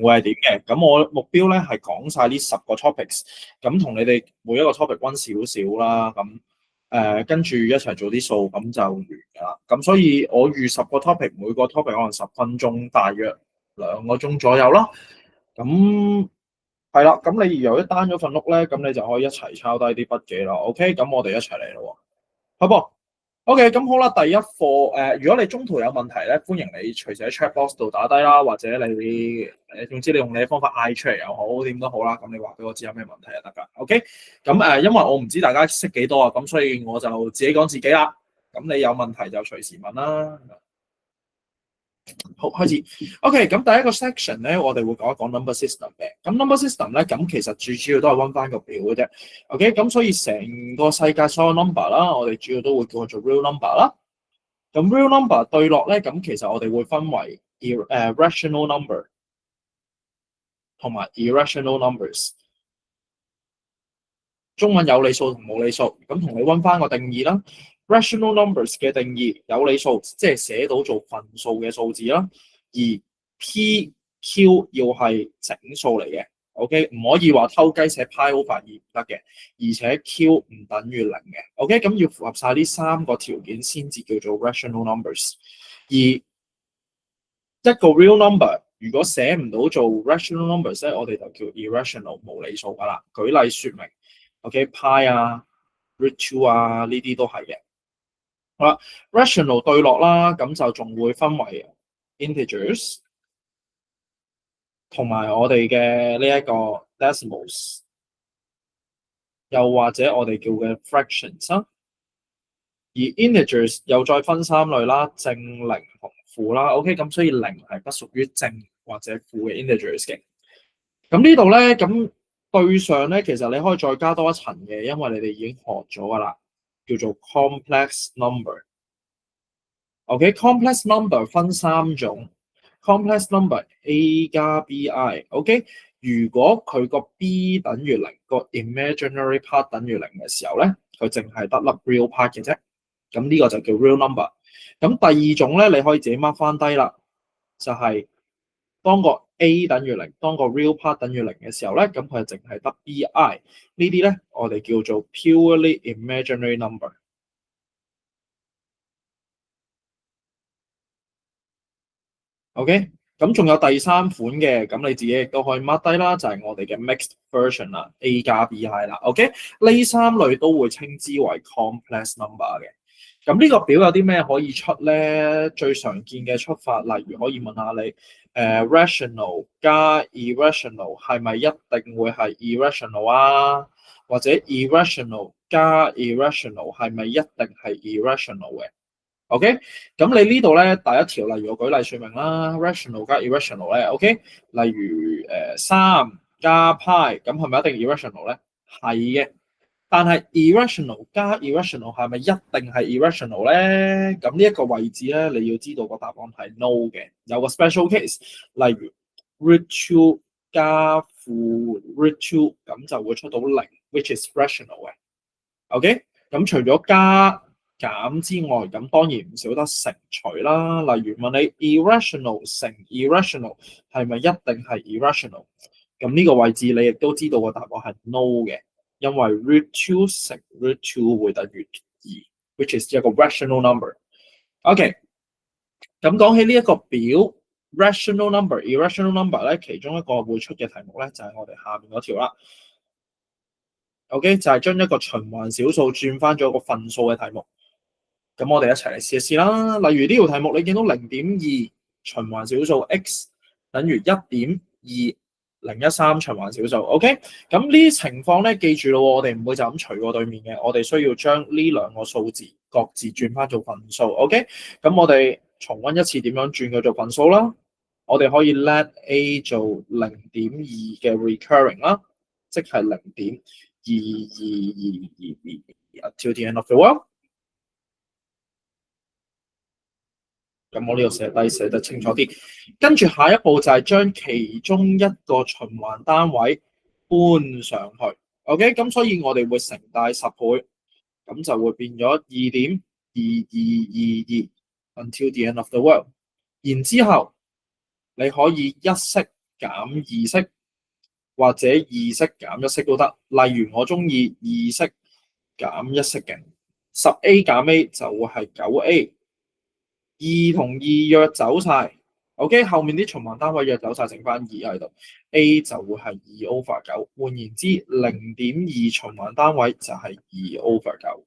會係點嘅？咁我目標咧係講晒呢10個 topics，咁同你哋每一個 topic 溫少少啦，咁跟住一齊做啲數，咁就完㗎啦。咁所以我預10個 topic，每個 topic 可能10分鐘，大約2個鐘左右啦。咁係啦，咁你如果單咗份碌咧，咁你就可以一齊抄低啲筆記啦。OK，咁我哋一齊嚟咯，好噃。OK，咁好啦，第一課如果你中途有問題咧，歡迎你隨時喺 chat box 度打低啦，或者你總之你用你嘅方法嗌出嚟又好，點都好啦。咁你話俾我知有咩問題就得㗎。OK，咁因為我唔知大家識幾多啊，咁所以我就自己講自己啦。咁你有問題就隨時問啦。好，開始。OK，咁第一個 section 咧，我哋會講一講 number system 嘅。咁 number system 咧，咁其實最主要都係溫翻個表嘅啫。OK，咁所以成個世界所有 number 啦，我哋主要都會叫佢做 real number 啦。咁 real number 對落咧，咁其實我哋會分為rational number 同埋 irrational numbers。中文有理數同冇理數，咁同你溫翻個定義啦。rational numbers 嘅定義有理數，即係寫到做分數嘅數字啦。而 P、Q 要係整數嚟嘅 ，OK， 唔可以話偷雞寫 pi over 2唔得嘅，而且 Q 唔等於0嘅 ，OK， 咁要符合晒呢3個條件先至叫做 rational numbers。而一個 real number 如果寫唔到做 rational numbers 咧，我哋就叫 irrational 無理數噶啦。舉例說明 ，OK，pi 啊、root 2啊呢啲都係嘅。好啦 ，rational 對落啦，咁就仲會分為 integers 同埋我哋嘅呢一個 decimals， 又或者我哋叫嘅 fractions 啦。而 integers 又再分3類啦，正、零同負啦。OK， 咁所以0係不屬於正或者負嘅 integers 嘅。咁呢度咧，咁對上咧，其實你可以再加多一層嘅，因為你哋已經學咗噶啦，叫做 complex number。OK，complex number 分3種 ，complex number A 加 BI。OK，如果佢個 B 等於0，個 imaginary part 等於0嘅時候咧，佢淨係得粒 real part 嘅啫。咁呢個就叫 real number。咁第二種咧，你可以自己 mark 翻低啦，就係當個 A 等於0，當個 real part 等於0嘅時候咧，咁佢淨係得 BI。呢啲咧，我哋叫做 purely imaginary number。OK，咁仲有第3款嘅，咁你自己亦都可以 mark 低啦，就係我哋嘅 mixed version 啦 ，A 加 BI 啦。OK，呢3類都會稱之為 complex number 嘅。咁呢個表有啲咩可以出咧？最常見嘅出法，例如可以問下你，rational 加 irrational 係咪一定會係 irrational 啊？或者 irrational 加 irrational 係咪一定係 irrational 嘅？OK，咁你呢度咧第一條，例如我舉例說明啦 ，rational 加 irrational 咧 ，OK，例如3加 pi， 咁係咪一定 irrational 咧？係嘅。但係 irrational 加 irrational 係咪一定係 irrational 咧？咁呢一個位置咧，你要知道個答案係 no 嘅。有個 special case，例如 root 2加負 root 2，咁就會出到0 ，which is rational 嘅。OK，咁除咗加減之外，咁當然唔少得乘除啦。例如問你 irrational 乘 irrational 係咪一定係 irrational？ 咁呢個位置你亦都知道個答案係 no 嘅。因為 root 2乘 root 2會等於2 ，which is 一個 rational number。OK， 咁講起呢一個表 rational number、irrational number 咧，其中一個會出嘅題目咧，就係我哋下面嗰條啦。OK， 就係將一個循環小數轉翻咗一個分數嘅題目。咁我哋一齊嚟試一試啦。例如呢條題目，你見到0.2循環小數 x 等於1.2。013循環小數 ，OK， 咁呢啲情況咧，記住咯，我哋唔會就咁除過對面嘅，我哋需要將呢兩個數字各自轉翻做分數 ，OK， 咁我哋重溫一次點樣轉佢做分數啦。我哋可以 let A 做0.2嘅 recurring 啦，即係0.22222 until the end of the world。咁我呢度寫低寫得清楚啲，跟住下一步就係將其中一個循環單位搬上去 ，OK， 咁所以我哋會乘大10倍，咁就會變咗2.2222 until the end of the world。然之後你可以一式減二式，或者二式減一式都得。例如我中意二式減一式嘅10A 減 A 就會係9A， 2同2約走晒 ，OK， 後面啲循環單位約走晒，剩翻2喺度 ，A 就會係2/9。換言之，0.2循環單位就係2/9。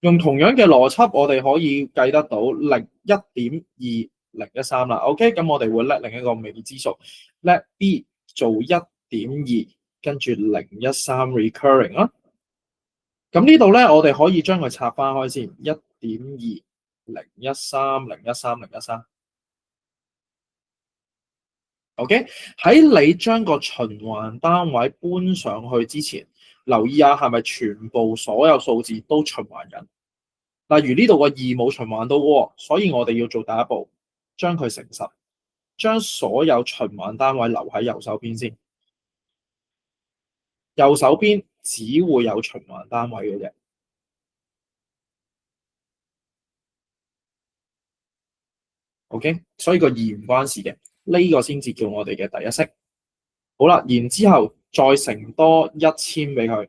用同樣嘅邏輯，我哋可以計得到1.2013啦。OK， 咁我哋會 let 另一個未知數 ，let B 做1.2，跟住013 recurring 啦。咁呢度咧，我哋可以將佢拆翻開先，1.2、013、013、013。OK， 喺你將個循環單位搬上去之前，留意下係咪全部所有數字都循環緊。例如呢度個2冇循環到喎，所以我哋要做第一步，將佢乘10，將所有循環單位留喺右手邊先。右手邊只會有循環單位嘅啫。OK， 所以個2唔關事嘅，呢個先至叫我哋嘅第一式。好啦，然之後再乘多1000俾佢，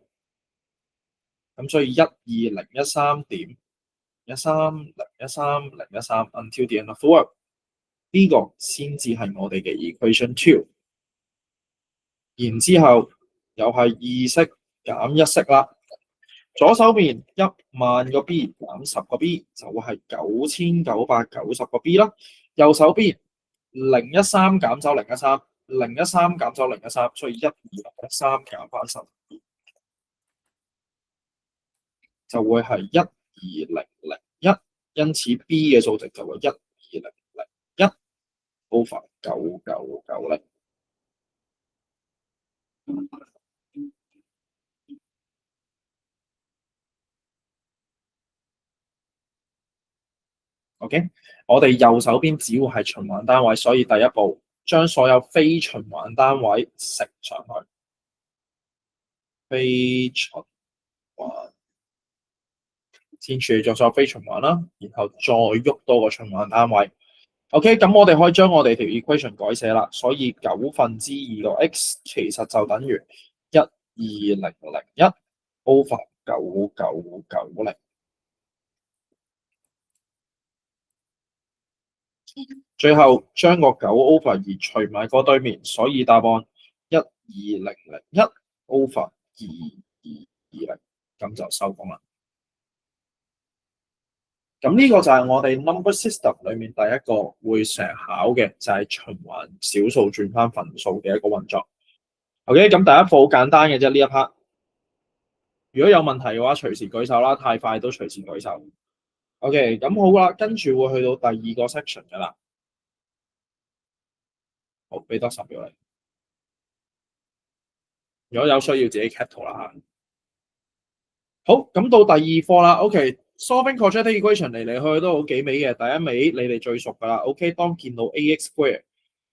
咁所以12013.13013013 until the end of the work， 呢個先至係我哋嘅 equation 2。然之後又係二式減一式啦，左手邊10000個 B 減10個 B 就會係9990個 B 啦。右手邊013減走013，013減走013，所以12013減翻10就會係12001，因此 B 嘅數值就會12001 over 9990。OK， 我哋右手邊只會係循環單位，所以第一步將所有非循環單位乘上去，非循環先處理咗所有非循環啦，然後再喐多個循環單位。OK， 咁我哋可以將我哋條 equation 改寫啦，所以2/9個 x 其實就等於12001 over 9990。最後將個9/2除埋個對面，所以答案12001 over 2220，咁就收工啦。咁呢個就係我哋 number system 裏面第一個會成日考嘅，就係循環小數轉翻分數嘅一個運作。OK， 咁第一課好簡單嘅啫，呢一 part。如果有問題嘅話，隨時舉手啦，太快都隨時舉手。OK， 咁好啦，跟住會去到第二個 section 噶啦。好，俾多10秒你。如果有需要自己 cap 圖啦嚇。好，咁到第二課啦。OK，solving quadratic equation 嚟嚟去去都好幾味嘅。第一味你哋最熟噶啦。OK， 當見到 ax square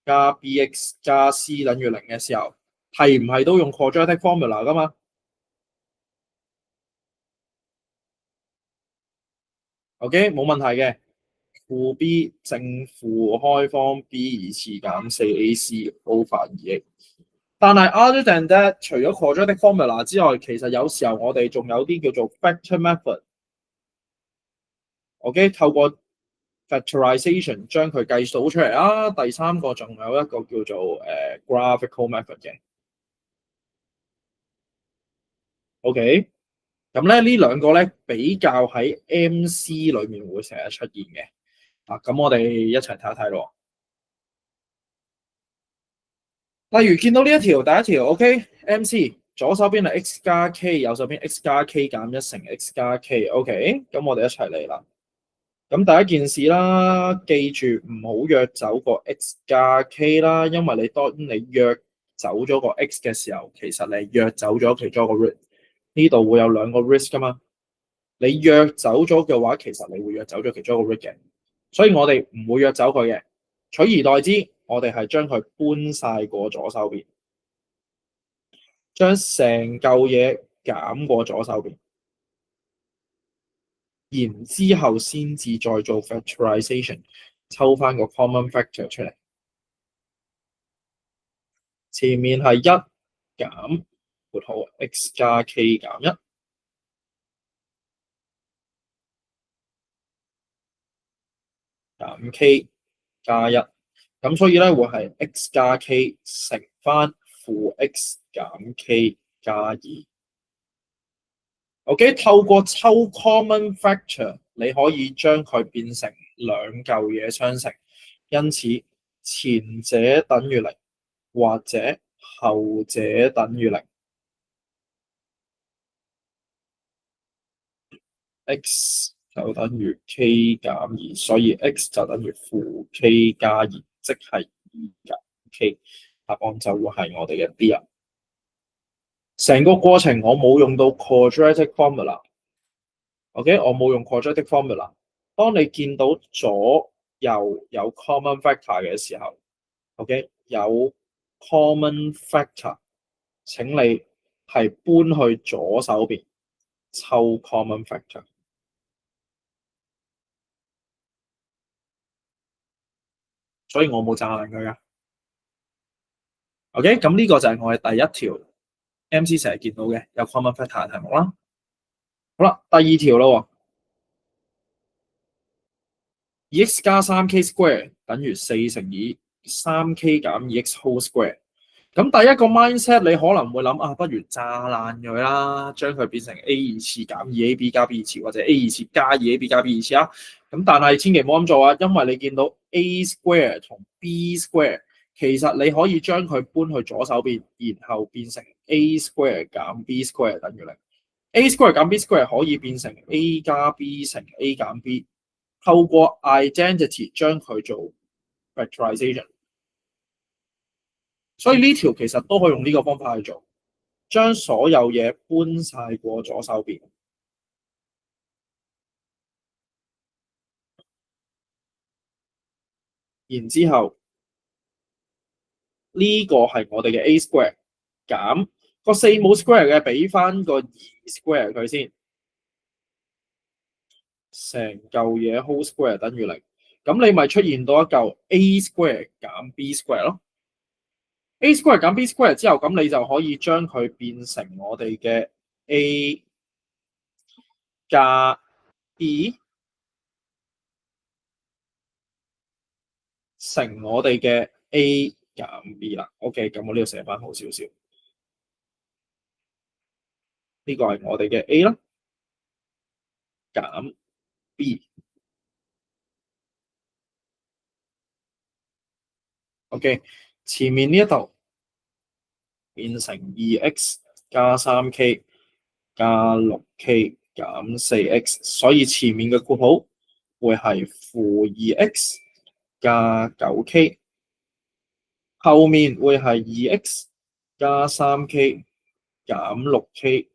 加 bx 加 c 等於0嘅時候，係唔係都用 quadratic formula 噶嘛？OK， 冇問題嘅。負 b 正負開方 b 2次減 4ac over 2a。但係 other than that， 除咗 quadratic formula 之外，其實有時候我哋仲有啲叫做 factor method。OK， 透過 factorization 將佢計數出嚟啊。第三個仲有一個叫做graphical method 嘅。OK， 咁咧呢兩個咧比較喺 MC 裏面會成日出現嘅。咁我哋一齊睇一睇咯。例如見到呢一條第一條 OK，MC 左手邊係 x 加 k， 右手邊 x 加 k 減1乘 x 加 k。OK， 咁我哋一齊嚟啦。咁第一件事啦，記住唔好約走個 x 加 k 啦，因為你當你約走咗個 x 嘅時候，其實你約走咗其中一個 root， 呢度會有兩個 risk 噶嘛。你約走咗嘅話，其實你會約走咗其中一個 root 嘅，所以我哋唔會約走佢嘅，取而代之，我哋係將佢搬晒過左手邊，將成嚿嘢減過左手邊，然之後先至再做 factorization， 抽翻個 common factor 出嚟。前面係1減括號 x 加 k 減1減 k 加1，咁所以咧會係 x 加 k 乘翻負 x 減 k 加2。OK， 透過抽 common factor，你可以將佢變成兩嚿嘢相乘，因此前者等於0，或者後者等於0。x 就等於 k 減2，所以 x 就等於負 k 加2，即係2減 k。答案就會係我哋嘅 D 啊。成個過程我冇用到 quadratic formula。OK， 我冇用 quadratic formula。當你見到左右有 common factor 嘅時候，OK， 有 common factor， 請你係搬去左手邊抽 common factor。所以我冇炸爛佢噶。OK， 咁呢個就係我嘅第一條 MC 成日見到嘅有 common factor 嘅題目啦。好啦，第二條咯，2x 加 3k square 等於4乘以 3k 減 2x whole square。咁第一個 mindset 你可能會諗啊，不如炸爛佢啦，將佢變成 a 二次減 2ab 加 b 二次，或者 a 二次加 2ab 加 b 二次啊。咁但係千祈唔好咁做啊，因為你見到 a square 同 b square， 其實你可以將佢搬去左手邊，然後變成 a square 減 b square 等於0。a square 減 b square 可以變成 a 加 b 乘 a 減 b， 透過 identity 將佢做 factorization。所以呢條其實都可以用呢個方法去做，將所有嘢搬晒過左手邊，然之後呢個係我哋嘅 a square 減個4冇 square 嘅，俾翻個2 square 佢先，成嚿嘢 whole square 等於0，咁你咪出現到一嚿 a square 減 b square 咯。a square 減 b square 之後，咁你就可以將佢變成我哋嘅 a 加 b 乘我哋嘅 a 減 b 啦。OK， 咁我呢度寫翻好少少，呢個係我哋嘅 a 啦，減 b。OK， 前面呢一度變成 2x 加 3k 加 6k 減 4x， 所以前面嘅括號會係負 2x 加 9k， 後面會係 2x 加 3k 減 6k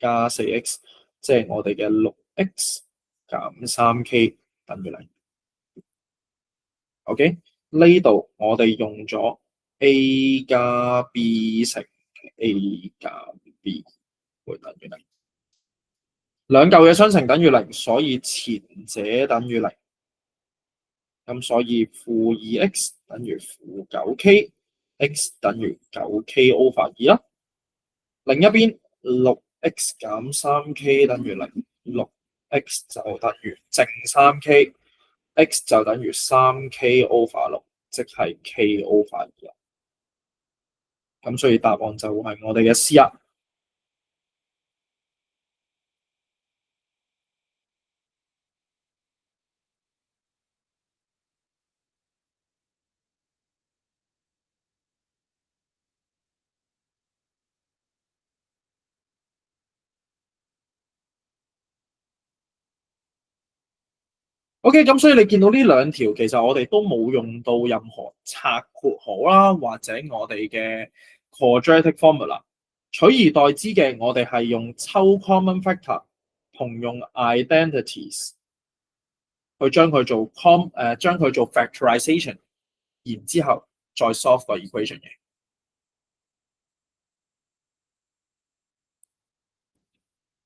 加 4x， 即係我哋嘅 6x 減 3k 等於0。OK， 呢度我哋用咗 a 加 b 乘 a 減 b 會等於0，兩嚿嘢相乘等於0，所以前者等於0。咁所以負 2x 等於負 9k，x 等於 9k over 2啦。另一邊 6x 減 3k 等於0， 6x 就等於正 3k，x 就等於 3k over 6，即係 k over 2。咁所以答案就係我哋嘅 C 啊。OK， 咁所以你見到呢兩條，其實我哋都冇用到任何拆括號啦，或者我哋嘅 quadratic formula， 取而代之嘅，我哋係用抽 common factor 同用 identities 去將佢做將佢做 factorization， 然之後再 solve 個 equation 嘅。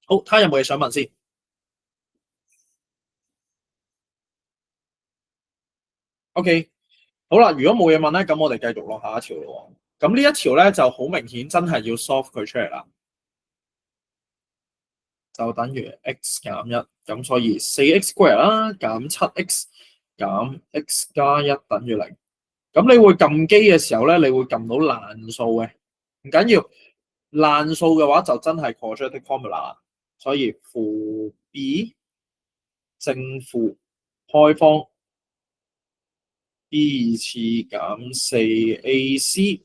好，睇下有冇嘢想問先。OK， 好啦，如果冇嘢問咧，咁我哋繼續落下一條咯。咁呢一條咧就好明顯真係要 solve 佢出嚟啦，就等於 x 減1，咁所以 4x square 啦減 7x 減 x 加1等於0。咁你會撳機嘅時候咧，你會撳到爛數嘅，唔緊要，爛數嘅話就真係 quadratic formula， 所以負 b 正負開方 b 次減 4ac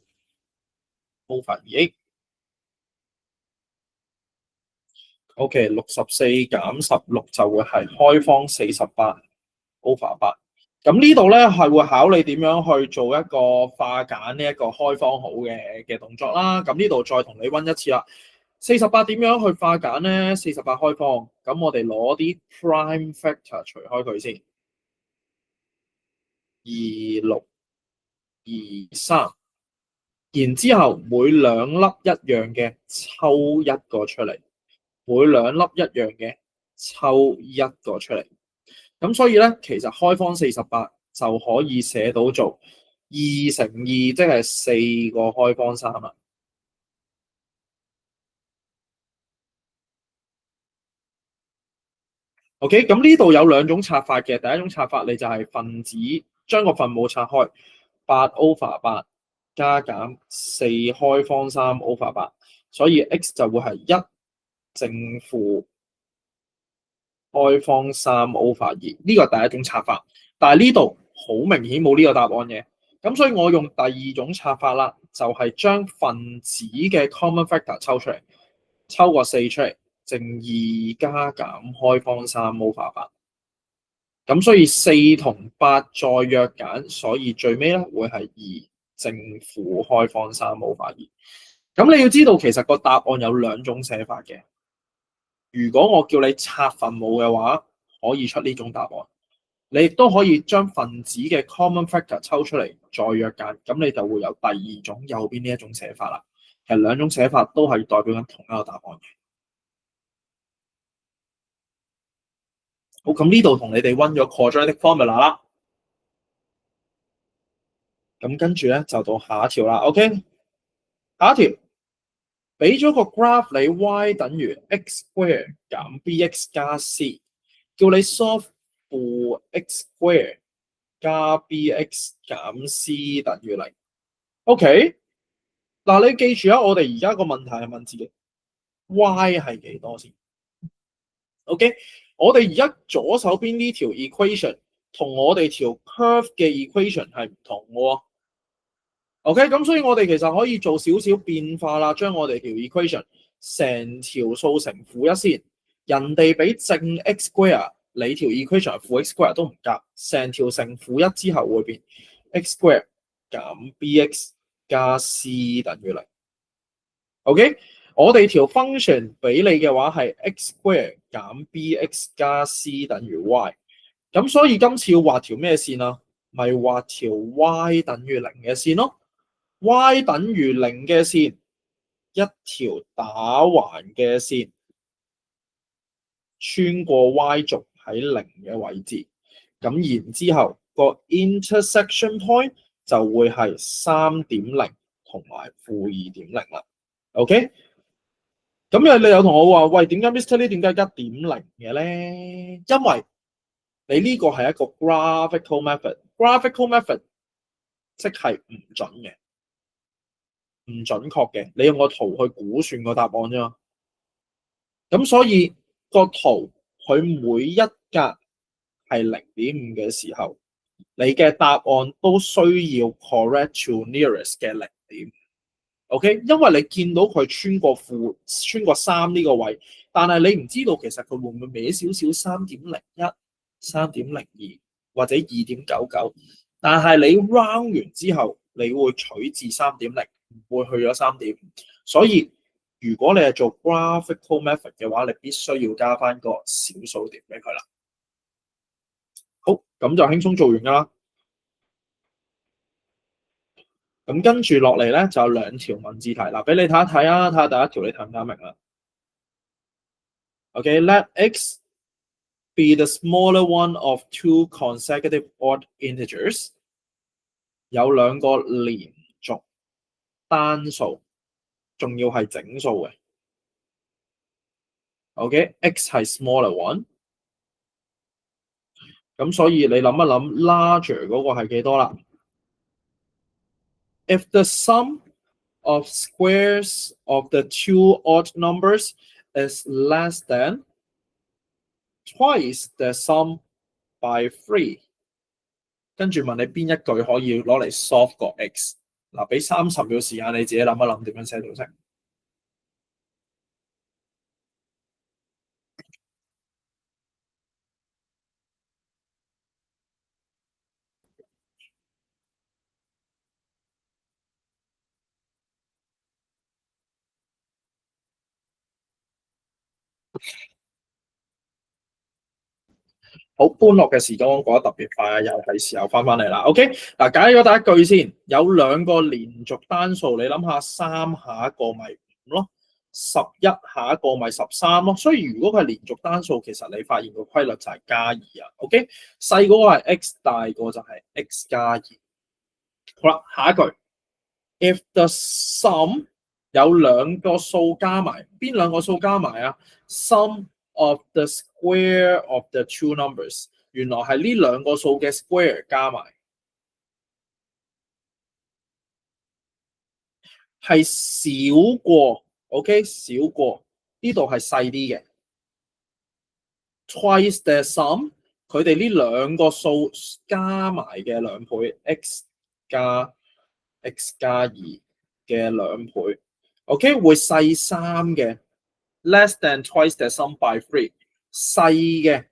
over 2a。OK， 64減16就會係開方48 over 8。咁呢度咧係會考你點樣去做一個化簡呢一個開方好嘅動作啦。咁呢度再同你温一次啦。48點樣去化簡咧？48開方，咁我哋攞啲 prime factor 除開佢先，26、23，然之後每兩粒一樣嘅抽一個出嚟，每兩粒一樣嘅抽一個出嚟。咁所以咧，其實開方48就可以寫到做2乘2，即係4個開方3啦。OK， 咁呢度有兩種拆法嘅。第一種拆法你就係分子將個分母拆開，8 over 8加減4開方3 over 8，所以 x 就會係1正負開方3 over 2，呢個係第一種拆法。但係呢度好明顯冇呢個答案嘅，咁所以我用第二種拆法啦，就係將分子嘅 common factor 抽出嚟，抽個4出嚟，正2加減開方3 over 8。咁所以4同8再約簡，所以最尾咧會係2正負開方3 over 2。咁你要知道其實個答案有兩種寫法嘅。如果我叫你拆分母嘅話，可以出呢種答案。你亦都可以將分子嘅 common factor 抽出嚟再約簡，咁你就會有第二種右邊呢一種寫法啦。其實兩種寫法都係代表緊同一個答案嘅。好，咁呢度同你哋温咗 quadratic formula 啦。咁跟住咧就到下一條啦。OK， 下一條俾咗個 graph 你 y 等於 x square 減 bx 加 c， 叫你 solve 負 x square 加 bx 減 c 等於0。OK， 嗱你記住啊，我哋而家個問題係問自己 y 係幾多先 ？OK， 我哋而家左手邊呢條 equation 同我哋條 curve 嘅 equation 係唔同嘅喎。OK， 咁所以我哋其實可以做少少變化啦，將我哋條 equation 成條數乘負1先。人哋俾正 x square， 你條 equation 負 x square 都唔夾，成條乘負1之後會變 x square 減 bx 加 c 等於0。OK， 我哋條 function 俾你嘅話係 x square 減 bx 加 c 等於 y。咁所以今次要畫條咩線啊？咪畫條 y 等於0嘅線咯。y 等於0嘅線，一條打橫嘅線，穿過 y 軸喺0嘅位置，咁然之後個 intersection point 就會係 3.0 同埋負 2.0 啦。OK， 咁你有同我話，喂，點解 Mr. Lee 點解 1.0 嘅咧？因為你呢個係一個 graphical method，graphical method 即係唔準嘅。唔準確嘅，你用個圖去估算個答案啫嘛。咁所以個圖佢每一格係0.5嘅時候，你嘅答案都需要 correct to nearest 嘅0.5。OK， 因為你見到佢穿過3呢個位，但係你唔知道其實佢會唔會歪少少3.01、3.02或者2.99，但係你 round 完之後，你會取至3.0。唔會去咗3.5，所以如果你係做 graphical method 嘅話，你必須要加翻個小數點俾佢啦。好，咁就輕鬆做完噶啦。咁跟住落嚟咧，就有兩條文字題啦，俾你睇一睇啊，睇下第一條你睇唔睇明啦。OK，let x be the smaller one of two consecutive odd integers。有兩個連續單數，仲要係整數嘅。OK，x 係 smaller one，咁所以你諗一諗 larger 嗰個係幾多啦？If the sum of squares of the two odd numbers is less than twice the sum by 3，跟住問你邊一句可以攞嚟 solve 個 x？嗱，俾30秒時間你自己諗一諗點樣寫到式。好，歡樂嘅時光過得特別快啊！又係時候翻返嚟啦。OK，嗱，解咗第一句先，有兩個連續單數，你諗下3下一個咪5咯，11下一個咪13咯。所以如果佢係連續單數，其實你發現個規律就係加2啊。OK，細嗰個係 x， 大個就係 x 加2。好啦，下一句 ，if the sum 有兩個數加埋，邊兩個數加埋啊？sum of the square of the two numbers， 原來係呢兩個數嘅 square 加埋，係少過 ，OK， 少過呢度係細啲嘅 ，twice the sum， 佢哋呢兩個數加埋嘅兩倍 x 加 x 加2嘅兩倍 ，OK 會細3嘅 ，less than twice the sum by 3， 細嘅。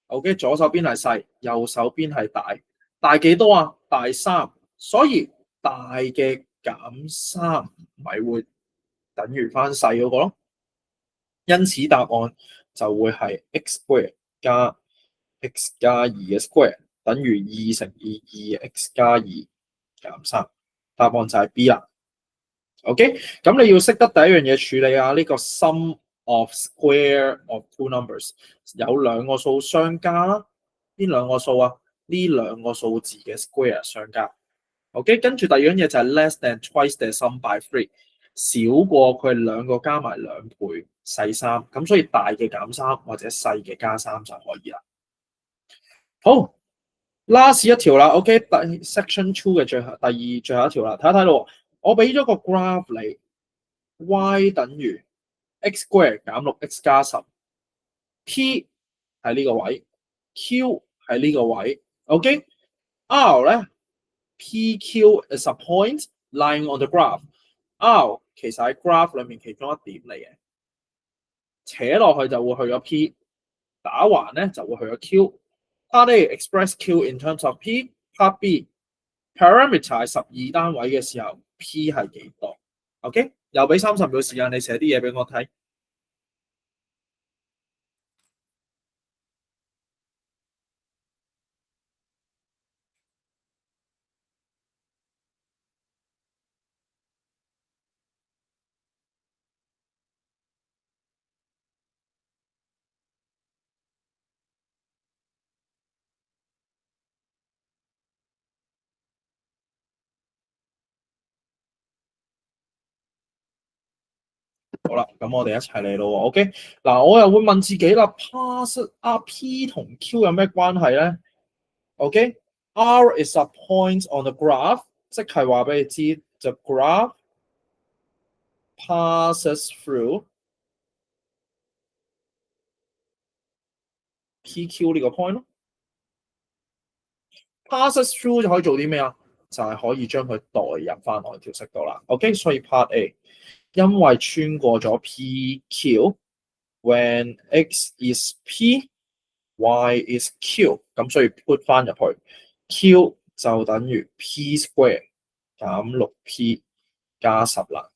OK， 左手邊係細，右手邊係大，大幾多啊？大3，所以大嘅減3咪會等於翻細嗰個咯。因此答案就會係 x square 加 x 加2嘅 square 等於2乘以2x 加2減3，答案就係 B 啦。OK， 咁你要識得第一樣嘢處理啊，呢個 sum of square of two numbers 有兩個數相加啦，邊兩個數啊？呢兩個數字嘅 square 相加。OK， 跟住第二樣嘢就係 less than twice the sum by 3， 少過佢兩個加埋兩倍細3，咁所以大嘅減3或者細嘅加3就可以啦。好 ，last 一條啦。OK， 第 section 2嘅最後一條啦，睇一睇咯。我俾咗個 graph 你 ，y 等於 x square 減6x 加10 ，p 喺呢個位 ，q 喺呢個位 ，OK，r 咧 ，pq is a point lying on the graph，r 其實喺 graph 裏面其中一點嚟嘅，扯落去就會去咗 p， 打橫咧就會去咗 q。Part A express q in terms of p，Part B parameter 係12單位嘅時候 ，p 係幾多 ？OK， 又俾30秒時間你寫啲嘢俾我睇。好啦，咁我哋一齊嚟咯 ，OK？嗱，我又會問自己啦，pass P 同 Q 有咩關係咧？OK？R is a point on the graph， 即係話俾你知 ，the graph passes through PQ 呢個 point 咯。passes through 就可以做啲咩啊？就係可以將佢代入翻落條式度啦。OK， 所以 part A 因為穿過咗 PQ。When x is p, y is q， 咁所以 put 翻入去 q 就等於 p square 減6p 加10啦。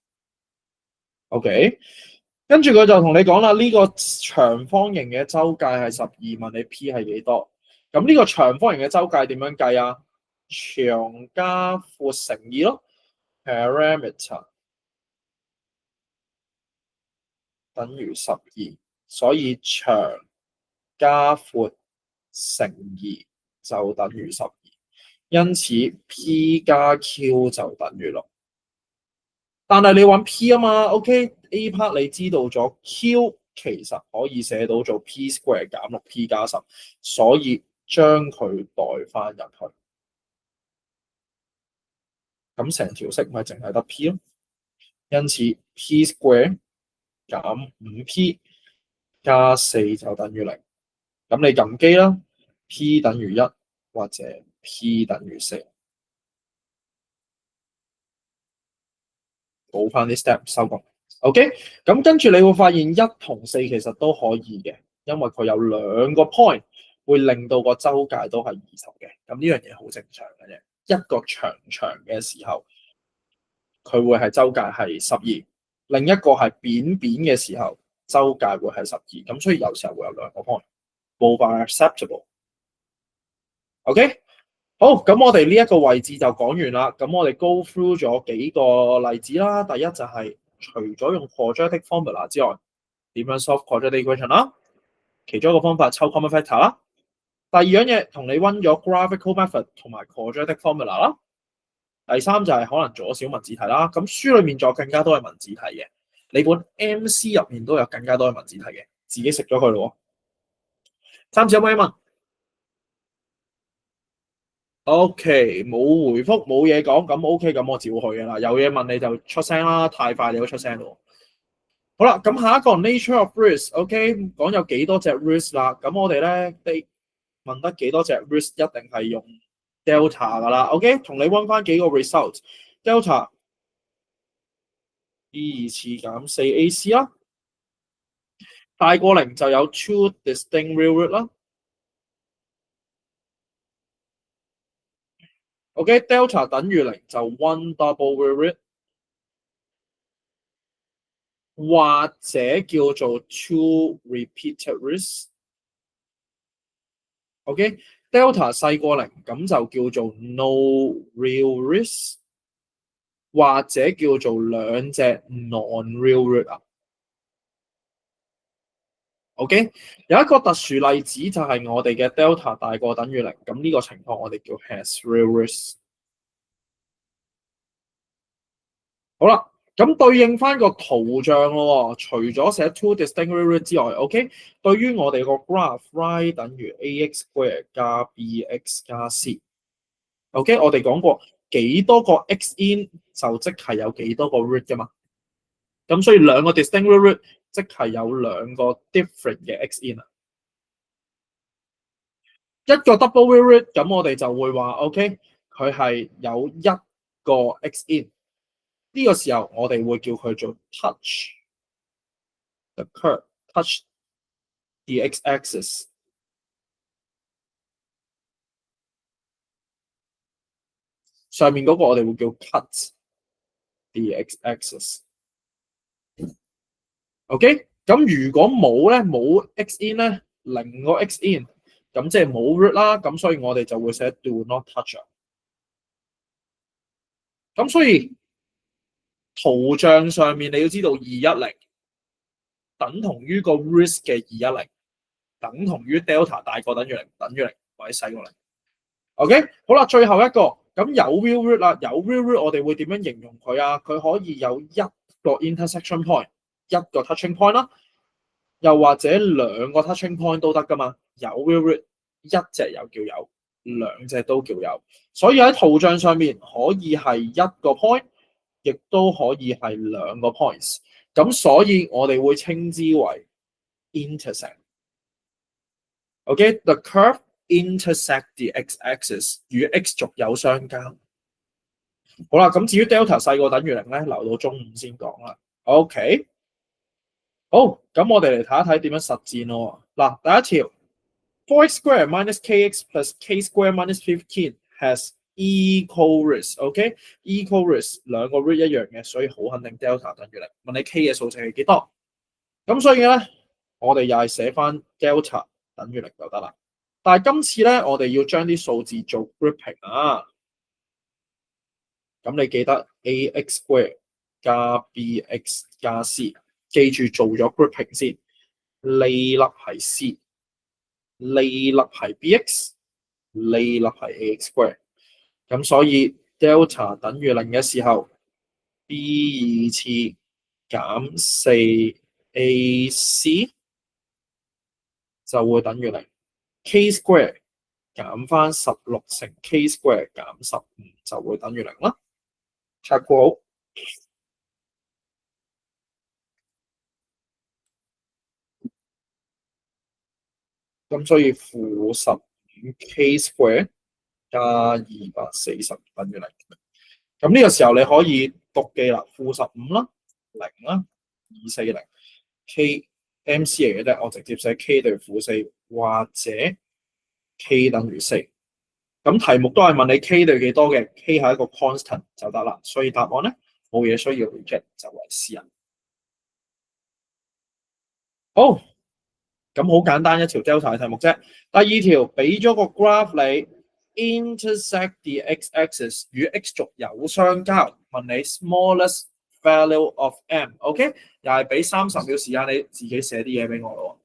OK， 跟住佢就同你講啦，呢個長方形嘅周界係12，問你 p 係幾多？咁呢個長方形嘅周界點樣計啊？長加闊乘2咯 ，parameter 等於12，所以長加闊乘2就等於12，因此 P 加 Q 就等於6。但係你揾 P 啊嘛 ，OK？A part 你知道咗 Q 其實可以寫到做 P square 減6 P 加10，所以將佢代翻入去，咁成條式咪淨係得 P 咯。因此 P square 減5P 加4就等於0。咁你撳機啦 ，P 等於1或者 P 等於4。補翻啲 step 收工 ，OK。咁跟住你會發現1同4其實都可以嘅，因為佢有2個 point 會令到個周界都係20嘅。咁呢樣嘢好正常嘅啫。一個長嘅時候，佢會係周界係12，另一個係扁嘅時候，周界會係12。咁所以有時候會有2個 point，both are acceptable。OK。好，咁我哋呢一個位置就講完啦。咁我哋 go through 咗幾個例子啦。第一就係除咗用 quadratic formula 之外，點樣 solve quadratic equation 啦？其中一個方法抽 common factor 啦。第二樣嘢同你温咗 graphical method 同埋 quadratic formula 啦。第三就係可能做咗小文字題啦。咁書裡面仲有更加多嘅文字題嘅，你本 MC 入面都有更加多嘅文字題嘅，自己食咗佢咯。暫時有冇嘢問？OK，冇回覆冇嘢講，咁 OK，咁我照去嘅啦。有嘢問你就出聲啦，太快你都出聲咯。好啦，咁下一個 nature of risk，OK，講有幾多隻 risk 啦。咁我哋咧問得幾多隻 risk 一定係用 delta 噶啦。OK， 同你溫翻幾個 result。delta B 次減 4AC 啦，大過0就有 two distinct real root 啦。OK，delta 等於0就 one double real root。或者叫做 two repeated risk。OK，delta 細過0咁就叫做 no real risk，或者叫做兩隻 non-real root 啊。OK， 有一個特殊例子就係我哋嘅 delta 大過等於0，咁呢個情況我哋叫 has real risk。好啦。咁對應翻個圖像咯，除咗寫 two distinct real root 之外 ，OK， 對於我哋個 graph，y 等於 ax square 加 bx 加 c。OK， 我哋講過幾多個 x in 就即係有幾多個 root 噶嘛。咁所以兩個 distinct real root 即係有兩個 different 嘅 x in 啊。一個 double real root， 咁我哋就會話 OK， 佢係有一個 x in。呢個時候我哋會叫佢做 touch the curve，touch the x-axis。上面嗰個我哋會叫 cut the x-axis。OK， 咁如果冇咧，冇 x in 咧，零個 x in， 咁即係冇 root 啦。咁所以我哋就會寫 do not touch。咁所以圖像上面你要知道210等同於個 risk 嘅210，等同於 delta 大過等於0，等於0或者細過0。OK， 好啦，最後一個咁有 real root 啦，有 real root 我哋會點樣形容佢啊？佢可以有一個 intersection point， 一個 touching point 啦，又或者兩個 touching point 都得噶嘛。有 real root 一隻又叫有，兩隻都叫有，所以喺圖像上面可以係一個 point， 亦都可以係兩個 points。咁所以我哋會稱之為 intersect。OK，the curve intersect the x-axis， 與 x 軸有相交。好啦，咁至於 delta 細過等於0咧，留到中午先講啦。OK， 好，咁我哋嚟睇一睇點樣實戰咯。嗱，第一條 4x square minus kx plus k square minus 15 has equal risk。OK，equal risk 兩個 root 一樣嘅，所以好肯定 delta 等於0。問你 k 嘅數值係幾多？咁所以咧，我哋又係寫翻 delta 等於0就得啦。但係今次咧，我哋要將啲數字做 grouping 啊。咁你記得 ax square 加 bx 加 c， 記住做咗 grouping先。呢粒係 c， 呢粒係 bx， 呢粒係 ax square。咁所以 delta 等於0嘅時候， B 二次減四 AC 就會等於零。K square 減翻16乘 K square 減15就會等於零啦。check 過好。咁所以負15 K square 加240等於零。咁呢個時候你可以讀記啦，負15啦，零啦，240 K MC 嚟嘅啫，我直接寫 K 等於負4或者 K 等於4。咁題目都係問你 K 對幾多嘅 ，K 係一個 constant 就得啦。所以答案咧冇嘢需要 reject 就為 C 人。好，咁好簡單一條 delta 嘅題目啫。第二條俾咗個 graph 你 intersect the x-axis 與 x 軸有相交，問你 smallest value of m。OK， 又係俾30秒時間你自己寫啲嘢俾我咯。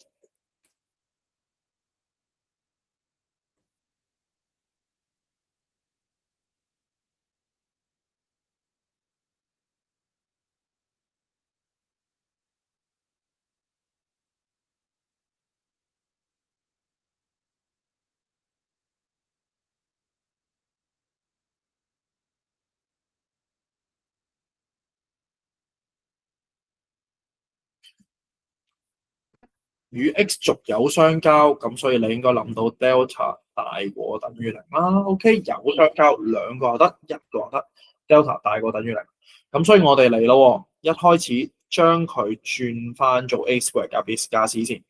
與 x 軸有相交，咁所以你應該諗到 delta 大過等於零啦。OK， 有相交兩個又得，一個又得 ，delta 大過等於零。咁所以我哋嚟咯，一開始將佢轉翻做 a square 加 b 加 c 先。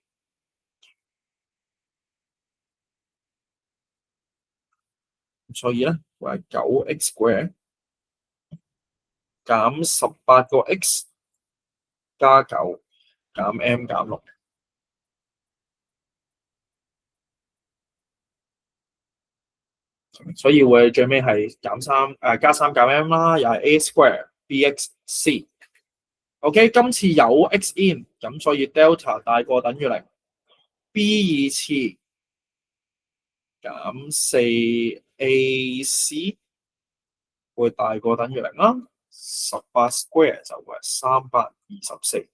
所以咧會係9x square 減18個 x 加9減 m 減6。所以會最尾係加3減 m 啦，又係 a square bx c。OK， 今次有 x in， 咁所以 delta 大過等於零。B 二次減4 ac 會大過等於零啦。18 square 就會係324，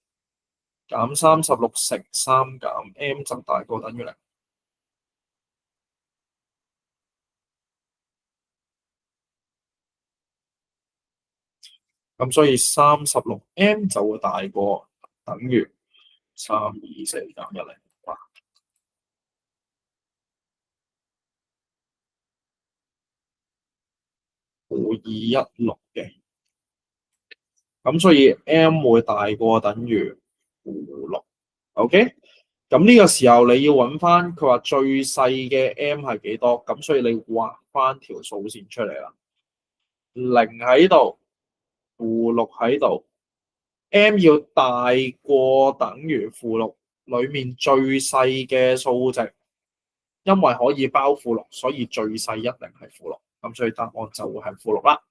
減36乘3減 m 就大過等於零。咁所以36m 就會大過等於324減10。負216嘅，咁所以 m 會大過等於負6。OK， 咁呢個時候你要揾翻佢話最細嘅 m 係幾多，咁所以你畫翻條數線出嚟啦。0喺度，負6喺度 ，m 要大過等於負6，裏面最細嘅數值，因為可以包負6，所以最細一定係負6，咁所以答案就會係負6啦。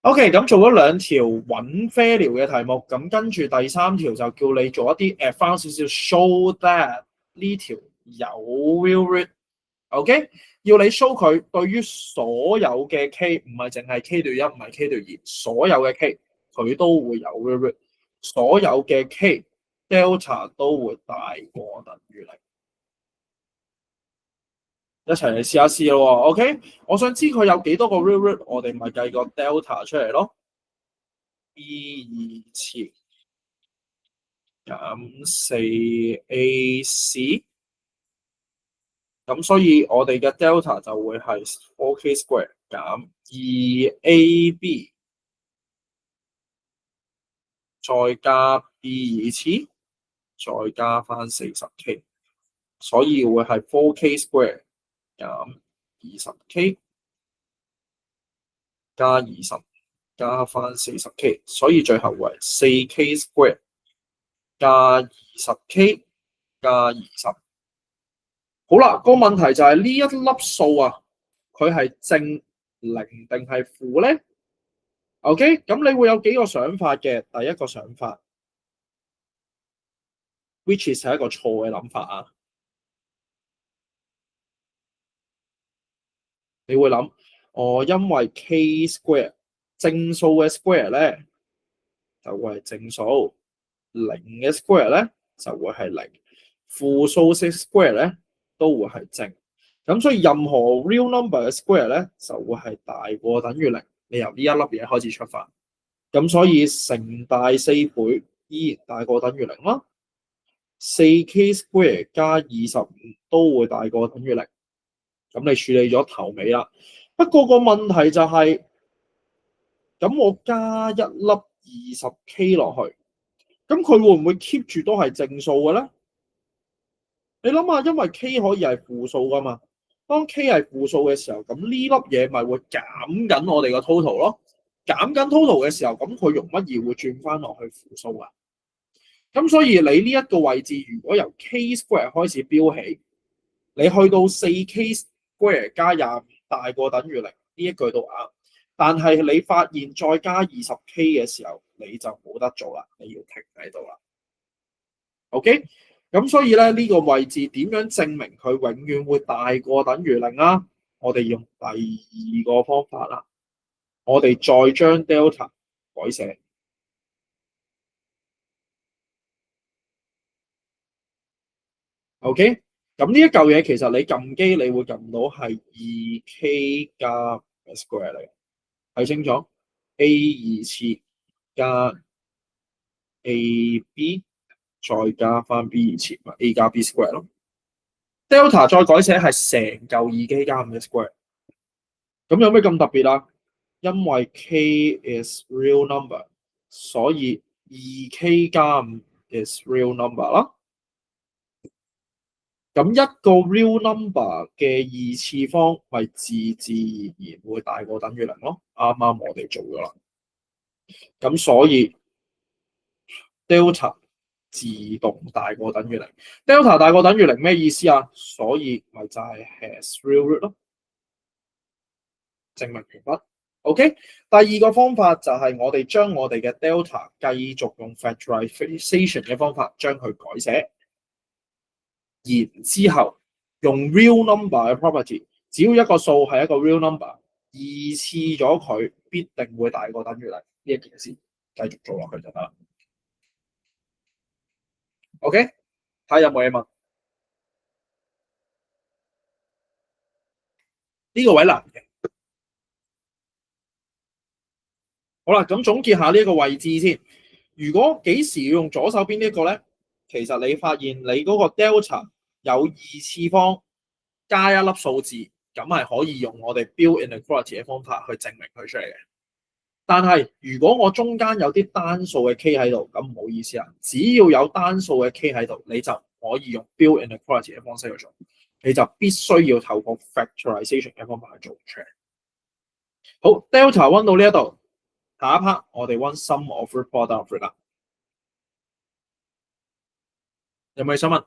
OK， 咁做咗兩條揾 value 嘅題目，咁跟住第三條就叫你做一啲翻少少 show that 呢條有 real root。OK， 要你 show 佢對於所有嘅 k， 唔係淨係 k 對1，唔係 k 對2，所有嘅 k 佢都會有 real root， 所有嘅 k delta 都會大過等於0。一齊嚟試下試咯。OK， 我想知佢有幾多個 real root， 我哋咪計個 delta 出嚟咯。B 二次減4 AC， 咁所以我哋嘅 delta 就會係 4k square 減2AB 再加 B 二次再加翻40k， 所以會係 4k square 減20k 加20加翻40k， 所以最後為 4k square 加 20k 加20。好啦，個問題就係呢一粒數啊，佢係正0定係負咧 ？OK， 咁你會有幾個想法嘅。第一個想法 ，which is 係一個錯嘅諗法啊。你會諗因為 k square 正數嘅 square 咧就會係正數，零嘅 square 咧就會係零，負數嘅 square 咧都會係正。咁所以任何 real number 嘅 square 咧就會係大過等於零。你由呢一粒嘢開始出發，咁所以乘大4倍依然大過等於零啦。4k square 加25都會大過等於零。咁你處理咗頭尾啦。不過個問題就係，咁我加一粒20k 落去，咁佢會唔會 keep 住都係正數嘅咧？你諗下，因為 k 可以係負數噶嘛。當 k 係負數嘅時候，咁呢粒嘢咪會減緊我哋個 total 咯。減緊 total 嘅時候，咁佢容乜易會轉翻落去負數啊？咁所以你呢一個位置，如果由 k square 開始標起，你去到4k square 加25大過等於零，呢一句都啱。但係你發現再加20k 嘅時候，你就冇得做啦，你要停喺度啦。OK， 咁所以咧呢個位置點樣證明佢永遠會大過等於零啊？我哋用第二個方法啦，我哋再將 delta 改寫。OK， 咁呢一嚿嘢其實你撳機你會撳到係 2k 加 square 嚟，睇清楚 a 次加 ab 再加翻 b 次，咪 a 加 b square 咯。delta 再改寫係成嚿 2k 加5嘅 square。咁有咩咁特別啊？因為 k is real number， 所以 2k 加5 is real number 啦。咁一個 real number 嘅2次方，咪自然會大過等於零咯。啱啱我哋做咗啦。咁所以 delta 自動大過等於零。delta 大過等於零咩意思啊？所以咪就係 has real root 咯。證明完畢。OK， 第二個方法就係我哋將我哋嘅 delta 繼續用 factorization 嘅方法將佢改寫。然之後用 real number 嘅 property， 只要一個數係一個 real number， 二次咗佢必定會大過等於零，呢一件事繼續做落去就得啦。OK， 睇下有冇嘢問？呢個位難嘅。好啦，咁總結下呢一個位置先。如果幾時要用左手邊呢一個咧？其實你發現你嗰個 delta 有二次方加一粒數字，咁係可以用我哋 build inequality 嘅方法去證明佢出嚟嘅。但係如果我中間有啲單數嘅 k 喺度，咁唔好意思啊，只要有單數嘅 k 喺度，你就可以用 build inequality 嘅方式去做，你就必須要透過 factorization 嘅方法去做出嚟。好 ，delta 溫到呢一度，下一 part 我哋溫 sum of root product of root 啦。有冇嘢想問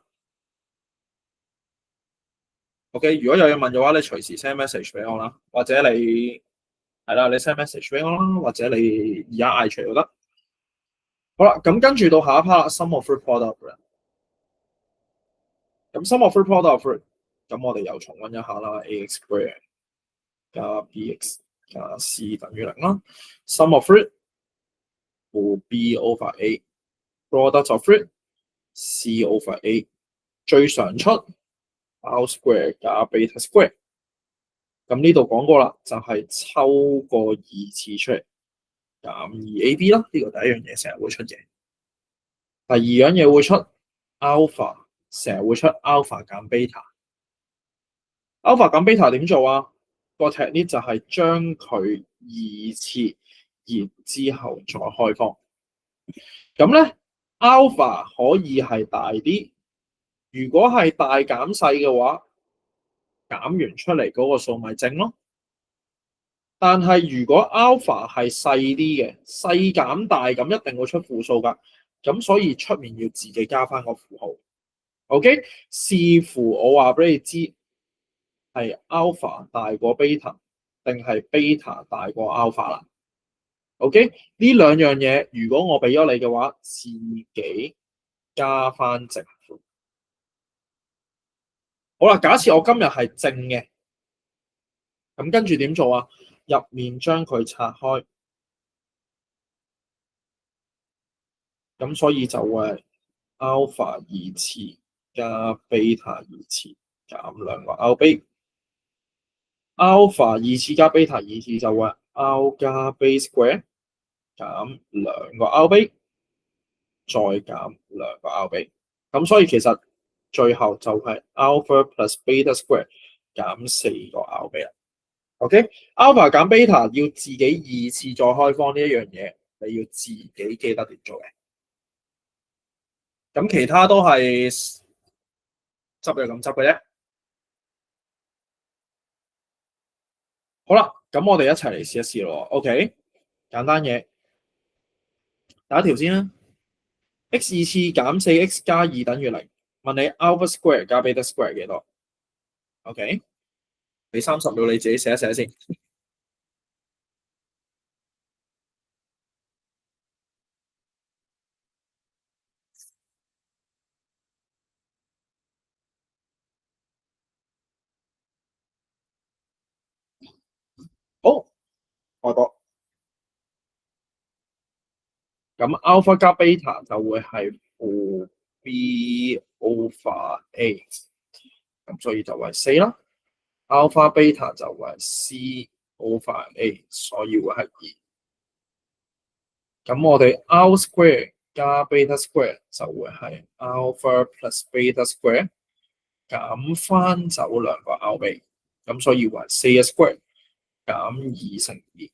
？OK， 如果有嘢問嘅話，你隨時 send message 俾我啦，或者你係啦，你 send message 俾我啦，或者你而家嗌出嚟都得。好啦，咁跟住到下一 part sum of root product of root。咁 sum of root product of root， 咁我哋又重溫一下啦 ，ax square 加 bx 加 c 等於零啦。sum of root 負 b over a，product of root c over a， 最常出 r square 加 beta square。咁呢度講過啦，就係抽個二次出嚟，減 2ab 啦，呢個第一樣嘢成日會出嘅。第二樣嘢會出 alpha， 成日會出 alpha 減 beta。alpha 減 beta 點做啊？個 technique 就係將佢二次，然之後再開方。咁咧 alpha 可以係大啲，如果係大減細嘅話，減完出嚟嗰個數咪正咯。但係如果 alpha 係細啲嘅，細減大咁一定會出負數㗎，咁所以出面要自己加翻個符號。OK， 視乎我話俾你知係 alpha 大過 beta 定係 beta 大過 alpha 啦。OK， 呢兩樣嘢如果我俾咗你嘅話，自己加翻正負。好啦，假設我今日係正嘅。咁咁跟住點做啊？入面將佢拆開，咁所以就會係 alpha 二次加 beta 二次減兩個 alpha 二次加 beta 二次就會 al 加 base square 減兩個 alb 再減兩個 alb。咁所以其實最後就係 alpha plus beta square 減四個 alb 啦。OK，alpha 減 beta 要自己二次再開方呢一樣嘢，你要自己記得點做嘅。咁其他都係執就咁執嘅啫。好啦，咁我哋一齊嚟試一試咯。OK，簡單嘢，第一條先啦。x 二次減四 x 加二等於零。問你 alpha square 加 beta square 幾多 ？OK，俾30秒你自己寫一寫先。好，外國。咁 alpha 加 beta 就會係負 b over a， 咁所以就係4啦。alpha beta 就會係 c over a， 所以會係2。咁我哋 alpha square 加 beta square 就會係 alpha plus beta square 減翻走兩個 alpha， 咁所以話4 square 減2乘2。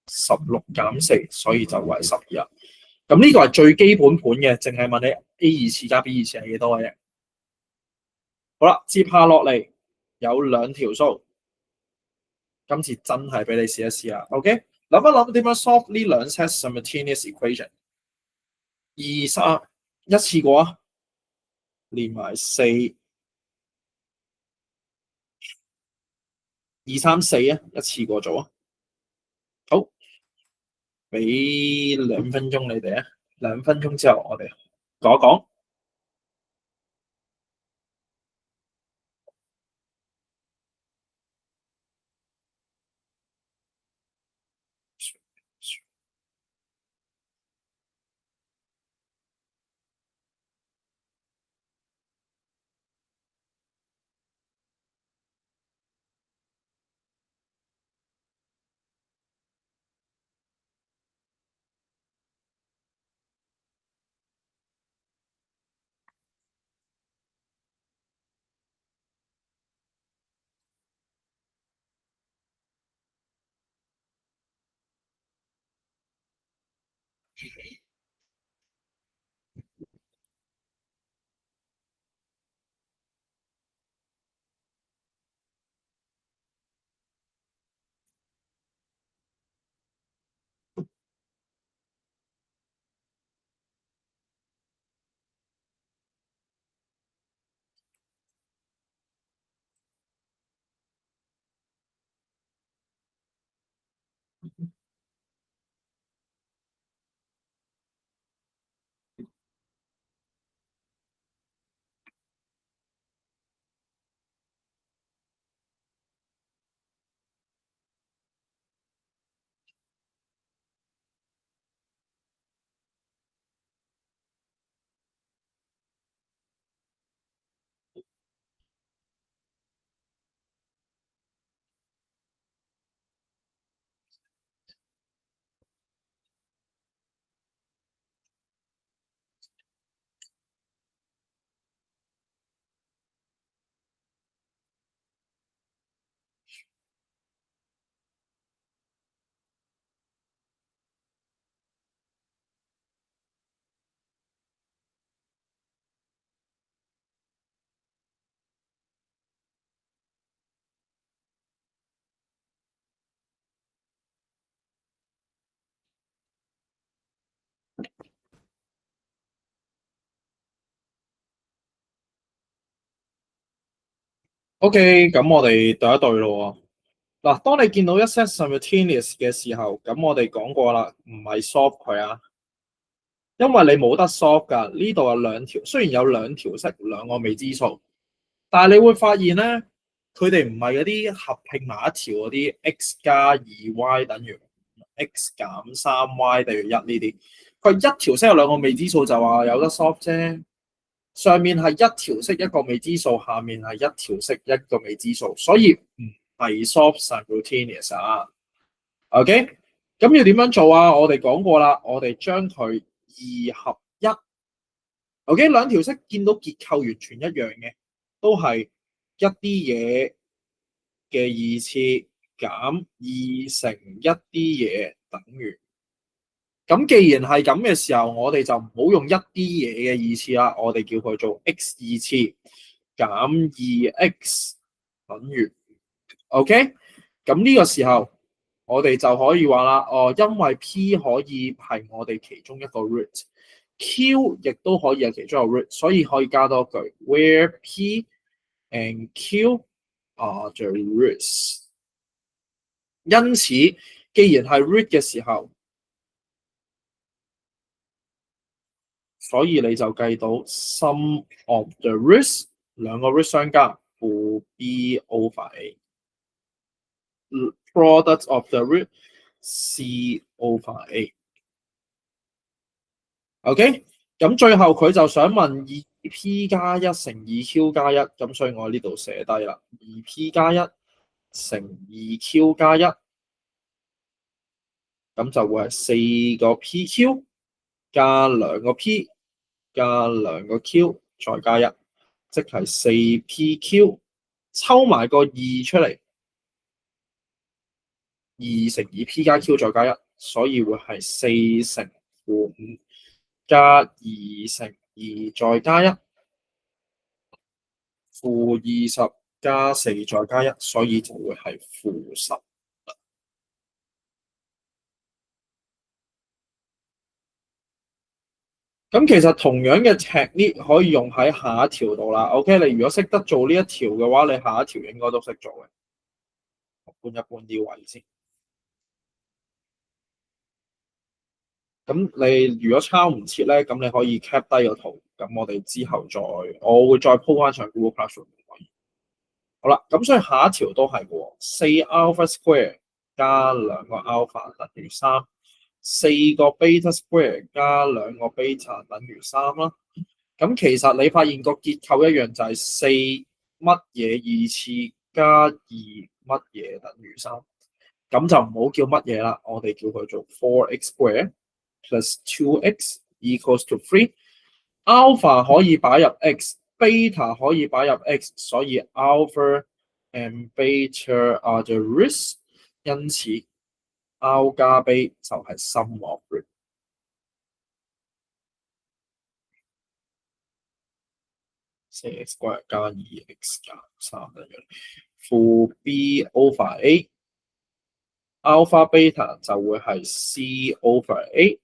16減4，所以就為12。咁呢個係最基本盤嘅，淨係問你 A 二次加 B 二次係幾多嘅啫。好啦，接下落嚟有兩條數，今次真係俾你試一試啦。OK，諗一諗點樣 solve 呢兩 set simultaneous equation。23一次過啊，連埋4 2 3 4啊，一次過做啊。好，俾2分鐘你哋啊，2分鐘之後我哋講一講。OK，咁我哋對一對咯。嗱，當你見到一 set simultaneous 嘅時候，咁我哋講過啦，唔係 solve 佢啊，因為你冇得 solve 噶。呢度有兩條，雖然有兩條式兩個未知數，但係你會發現咧，佢哋唔係嗰啲合拼埋一條嗰啲 x 加2y等於 x 減3y等於1呢啲。佢一條式有兩個未知數就話有得 solve 啫。上面係一條式一個未知數，下面係一條式一個未知數，所以唔係 solve simultaneous 啊。OK， 咁要點樣做啊？我哋講過啦，我哋將佢2合1。OK， 兩條式見到結構完全一樣嘅，都係一啲嘢嘅二次減2乘一啲嘢等於。咁既然係咁嘅時候，我哋就唔好用一啲嘢嘅二次啦，我哋叫佢做 x 二次減 2x 等於 OK。咁呢個時候我哋就可以話啦，因為 P 可以係我哋其中一個 root，Q 亦都可以係其中一個 root，所以可以加多句 where P and Q are the roots。因此，既然係 root 嘅時候，所以你就計到 sum of the roots， 兩個 root 相加負 b over a。product of the root c over a。OK， 咁最後佢就想問 2p 加1乘 2q 加1，咁所以我喺呢度寫低啦， 2p 加1乘 2q 加1，咁就會係4個 pq 加2個 p 加2個 q 再加1，即係4pq， 抽埋個2出嚟，2乘 2p 加 q 再加1，所以會係4乘負5加2乘2再加1，負20加4再加1，所以就會係負10。咁其實同樣嘅 technique 可以用喺下一條度啦。OK， 你如果識得做呢一條嘅話，你下一條應該都識做嘅。搬一搬啲位先。咁你如果抄唔切咧，咁你可以 cap 低個圖。咁我哋之後我會再 po 翻上 Google Classroom。好啦，咁所以下一條都係嘅，4 alpha square 加2個 alpha 等於3。4個 beta square 加2個 beta 等於3啦。咁其實你發現個結構一樣，就係4乜嘢二次加2乜嘢等於3。咁就唔好叫乜嘢啦，我哋叫佢做 4x square plus 2x equals to 3。alpha 可以擺入 x，beta 可以擺入 x， 所以 alpha and beta are the roots。因此 Al 加 B 就係 sum of root。 4x square 加 2x 加3等於負 B over A。 alpha beta 就會係 C over A。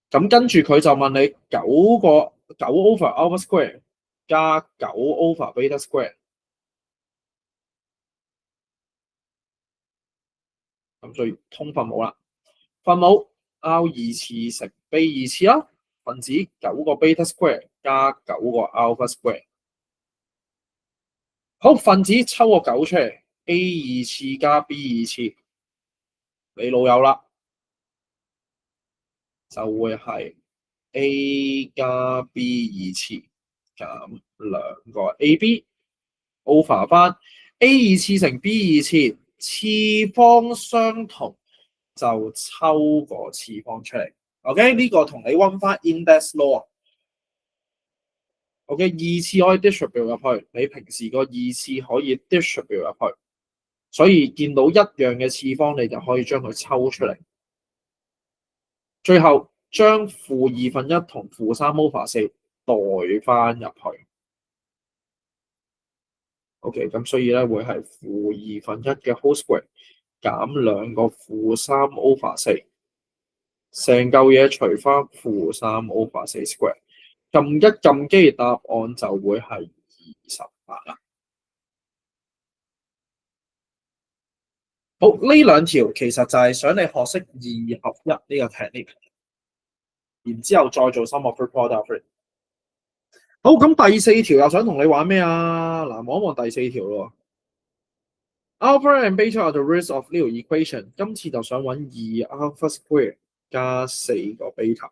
咁跟住佢就問你9 over alpha square 加9 over beta square。咁所以通分母啦，分母 R 二次乘 B 二次啦，分子9個 beta square 加9個 alpha square。好，分子抽個9出嚟 ，A 二次加 B 二次，你老友啦，就會係 A 加 B 二次減2個 AB over 翻 A 二次乘 B 二次，次方相同就抽個次方出嚟。OK， 呢個同你溫翻 index law。OK， 二次可以 distribute 入去，你平時個二次可以 distribute 入去，所以見到一樣嘅次方，你就可以將佢抽出嚟。最後將-1/2同-3 over 4代翻入去。OK， 咁所以咧會係-1/2嘅 whole square 減2個-3 over 4，成嚿嘢除翻-3 over 4 square。撳一撳機，答案就會係28啦。好，呢兩條其實就係想你學識2合1呢個 technique，然之後再做 sum of the product。好，咁第四條又想同你玩咩啊？嗱，望一望第四條咯。Alpha and beta are the roots of 呢條 equation。今次就想揾2 alpha square 加4個 beta。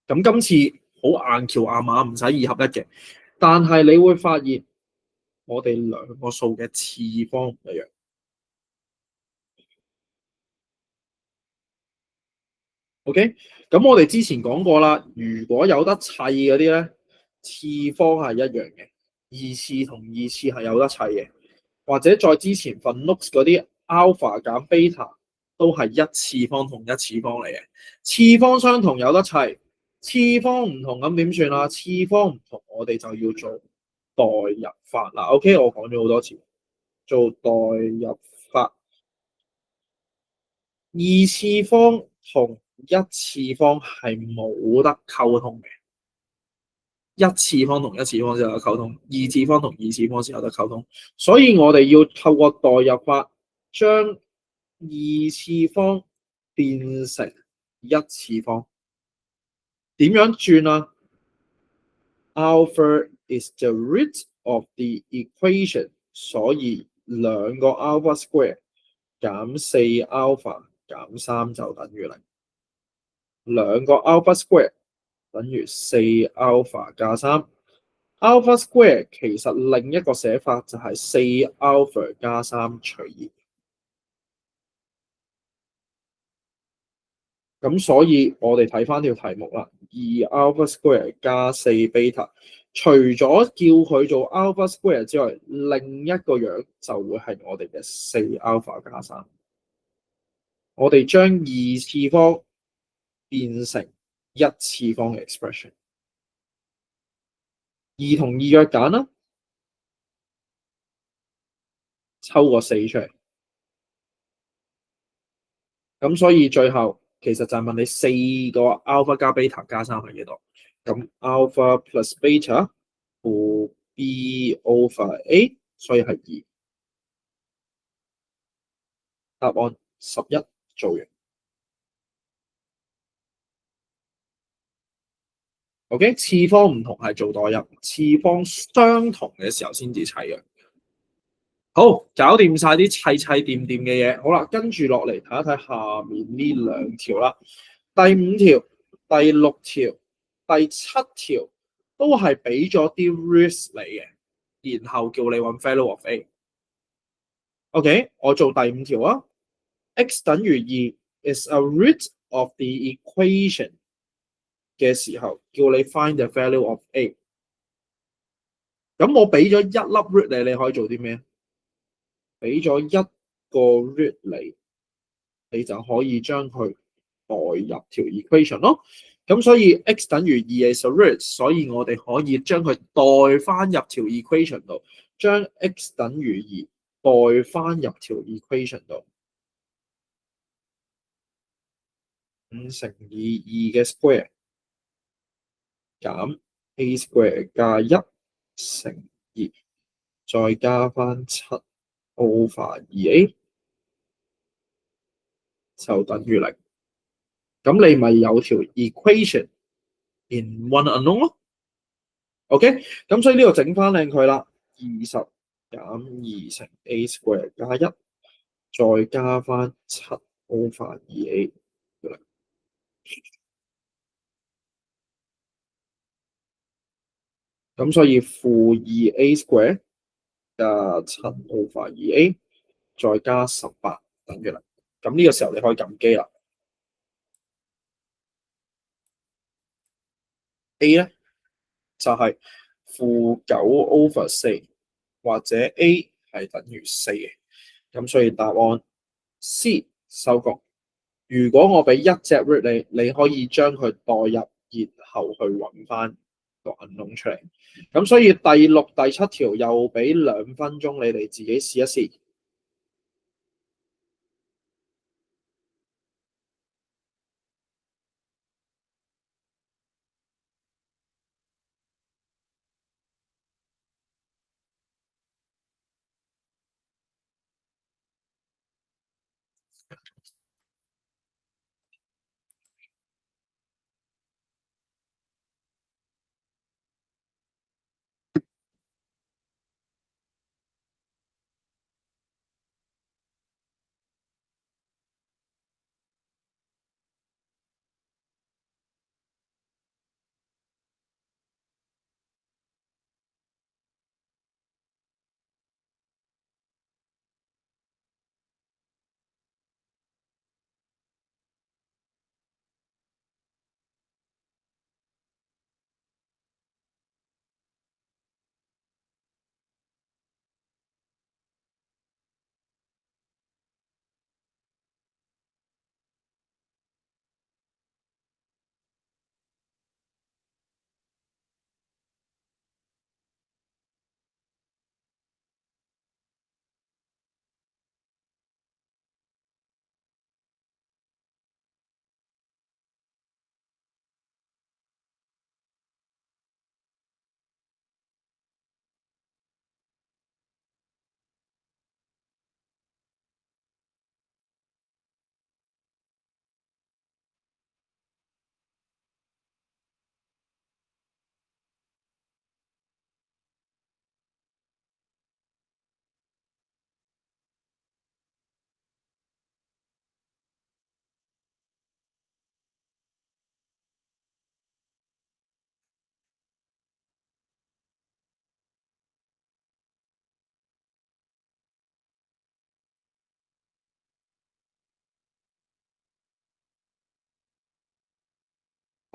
咁今次好硬橋硬馬，唔使2合一嘅。但係你會發現我哋兩個數嘅次方唔一樣。OK，咁我哋之前講過啦，如果有得砌嗰啲咧，次方係一樣嘅，二次同二次係有得砌嘅，或者再之前份 notes 嗰啲 alpha 減 beta 都係一次方同一次方嚟嘅，次方相同有得砌，次方唔同咁點算啊？次方唔同，我哋就要做代入法啦。OK，我講咗好多次，做代入法。二次方同一次方係冇得溝通嘅，一次方同一次方先有得溝通，二次方同二次方先有得溝通。所以我哋要透過代入法將二次方變成一次方。點樣轉啊？Alpha is the root of the equation， 所以兩個 alpha square 減4 alpha 減3就等於0。兩個 alpha square 等於4 alpha 加3。alpha square 其實另一個寫法就係4 alpha 加3除2。咁所以我哋睇翻條題目啦，2 alpha square 加4 beta， 除咗叫佢做 alpha square 之外，另一個樣就會係我哋嘅4 alpha 加3。我哋將二次方變成一次方嘅 expression。2同2嘅揀啦，抽個4出嚟。咁所以最後其實就係問你4個 alpha 加 beta 加3係幾多？咁 alpha plus beta 負 b over a， 所以係2。答案11做完。OK， 次方唔同係做代入，次方相同嘅時候先至砌嘅。好，搞掂晒啲砌掂嘅嘢。好啦，跟住落嚟睇一睇下面呢兩條啦。第5條、第6條、第7條都係俾咗啲 roots 嚟嘅，然後叫你揾 value of a。OK， 我做第5條啊。x 等於2 is a root of the equation 嘅時候，叫你 find the value of a。咁我俾咗一粒 root 你，你可以做啲咩？俾咗一個 root 你就可以將佢代入條 equation 咯。咁所以 x 等於2 is a root， 所以我哋可以將佢代翻入條 equation 度，將 x 等於2代翻入條 equation 度。5乘以2嘅 square 減 a square 加1乘2，再加翻7 over 2a 就等於0。咁你咪有條 equation in one unknown 咯。OK， 咁所以呢度整翻靚佢啦。20減2乘 a square 加1，再加翻7 over 2a。咁所以負2a square 加7 over 2a， 再加18等於0。咁呢個時候你可以撳機啦。A 咧就係負9 over 4，或者 A 係等於4嘅。咁所以答案 C 收工。如果我俾一隻 root 你可以將佢代入，然後去揾翻個 unknown 出嚟。咁所以第6、第7條又俾2分鐘你哋自己試一試。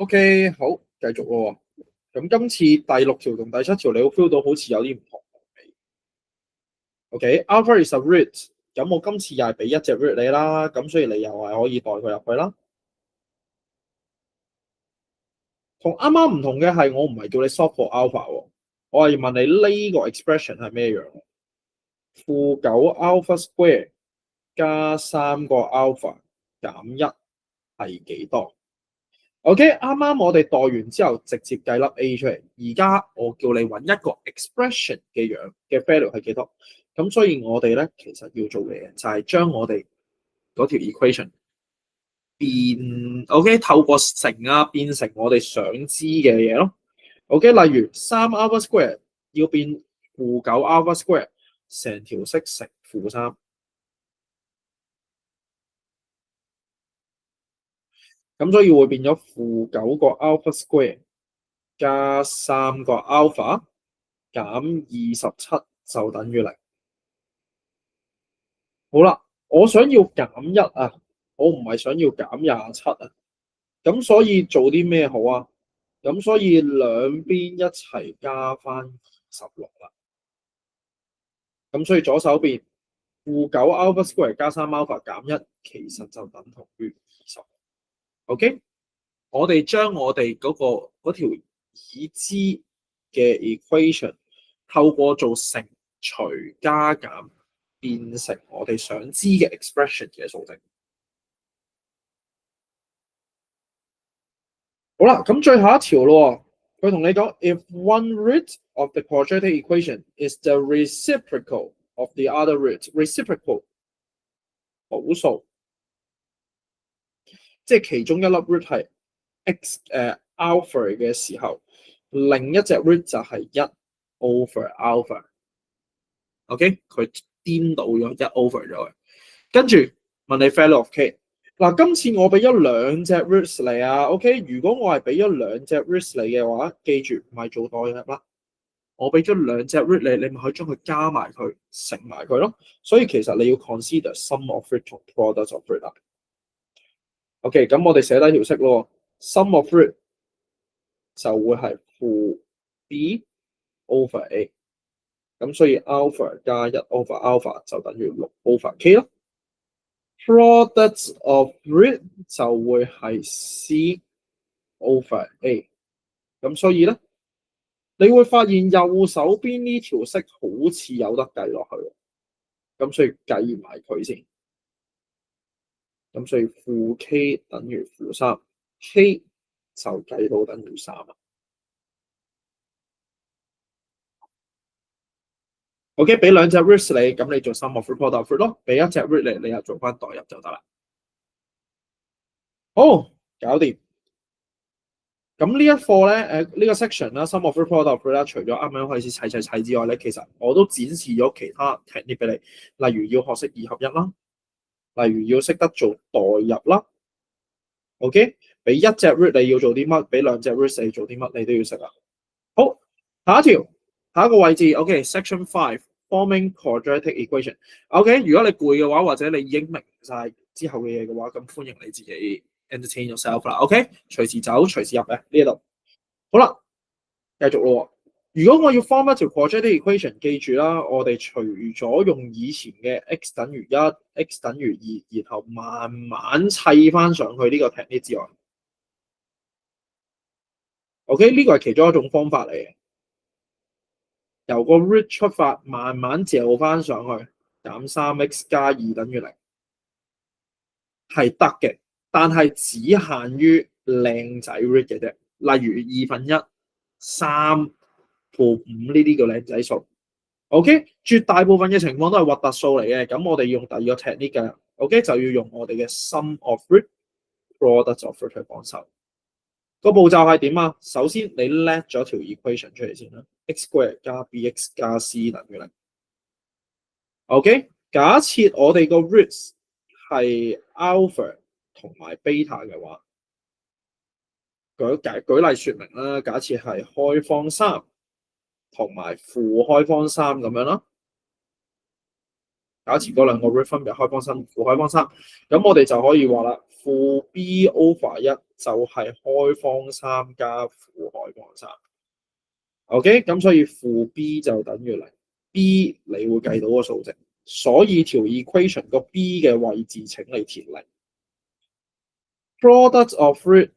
OK，好，繼續咯喎。咁今次第六條同第七條，你會 feel 到好似有啲唔同。OK，alpha is a root。咁我今次又係俾一隻 root 你啦，咁所以你又係可以代佢入去啦。同啱啱唔同嘅係，我唔係叫你 solve for alpha 喎，我係問你呢個 expression 係咩樣？負9 alpha square 加3個 alpha 減1係幾多？OK，啱啱我哋代完之後，直接計粒 A 出嚟。而家我叫你揾一個 expression 嘅樣嘅 value 係幾多？咁所以我哋咧其實要做嘅嘢就係將我哋嗰條 equation 變 OK，透過乘啊變成我哋想知嘅嘢咯。OK，例如3 alpha square 要變負9 alpha square， 成條式乘負3。咁所以會變咗負9個 alpha square 加3個 alpha 減27就等於0。好啦，我想要減1啊，我唔係想要減27啊。咁所以做啲咩好啊？咁所以兩邊一齊加翻26啦。咁所以左手邊負9 alpha square 加3 alpha 減1，其實就等同於20。OK， 我哋將我哋嗰條已知嘅 equation 透過做乘除加減變成我哋想知嘅 expression 嘅數值。好啦，咁最後一條咯，佢同你講 ，if one root of the quadratic equation is the reciprocal of the other root，reciprocal 補數，即係其中一粒 root 係 x alpha 嘅時候，另一隻 root 就係1 over alpha。OK， 佢顛倒咗1 over 咗佢，跟住問你 value of k。嗱，今次我俾咗兩隻 roots 嚟啊 ，OK？ 如果我係俾咗兩隻 roots 嚟嘅話，記住唔係做代入啦。我俾咗兩隻 root 你，你咪可以將佢加埋佢，乘埋佢咯。所以其實你要 consider sum of root 同 product of root 啊。OK， 咁我哋寫低條式咯。sum of root 就會係負 b over a， 咁所以 alpha 加1 over alpha 就等於6 over k 咯。product of root 就會係 c over a， 咁所以咧，你會發現右手邊呢條式好似有得計落去，咁所以計埋佢先，咁所以負 k 等於負3 ，k 就計到等於3啦。OK， 俾兩隻 root 你，咁你做 sum of root product of root 咯，俾一隻 root 你又做翻代入就得啦。好，搞掂。咁呢一課咧，呢個 section 啦 ，sum of root product of root 啦，除咗啱啱開始砌之外咧，其實我都展示咗其他 technique 俾你，例如要學識2合1啦，例如要識得做代入啦。OK， 俾一隻 root 你要做啲乜，俾兩隻 root 你做啲乜，你都要識啊。好，下一個位置 ，OK，section 5 forming quadratic equation。OK， 如果你攰嘅話，或者你已經明晒之後嘅嘢嘅話，咁歡迎你自己 entertain yourself 啦。OK， 隨時走，隨時入嘅呢度。好啦，繼續咯。如果我要 form 一條 quadratic equation， 記住啦，我哋除咗用以前嘅 x 等於1、x 等於2，然後慢慢砌翻上去呢個 technique 之外，OK， 呢個係其中一種方法嚟嘅。由個 root 出發，慢慢嚼翻上去，減3x 加2等於0，係得嘅，但係只限於靚仔 root 嘅啫。例如1/2、3/5呢啲叫靚仔數。OK， 絕大部分嘅情況都係核突數嚟嘅。咁我哋用第二個 technique 嘅 ，OK 就要用我哋嘅 sum of root、product of root 去幫手。個步驟係點啊？首先你 let 咗條 equation 出嚟先啦 ，x square 加 bx 加 c 等於0。OK， 假設我哋個 roots 係 alpha 同埋 beta 嘅話，舉例說明啦。假設係開方3同埋負開方3咁樣啦。假設嗰兩個 root 分別開方3、負開方3，咁我哋就可以話啦，負 b over 1就係開方三加負開方三。OK， 咁所以負 b 就等於零 ，b 你會計到個數值，所以條 equation 個 b 嘅位置請你填零。Product of root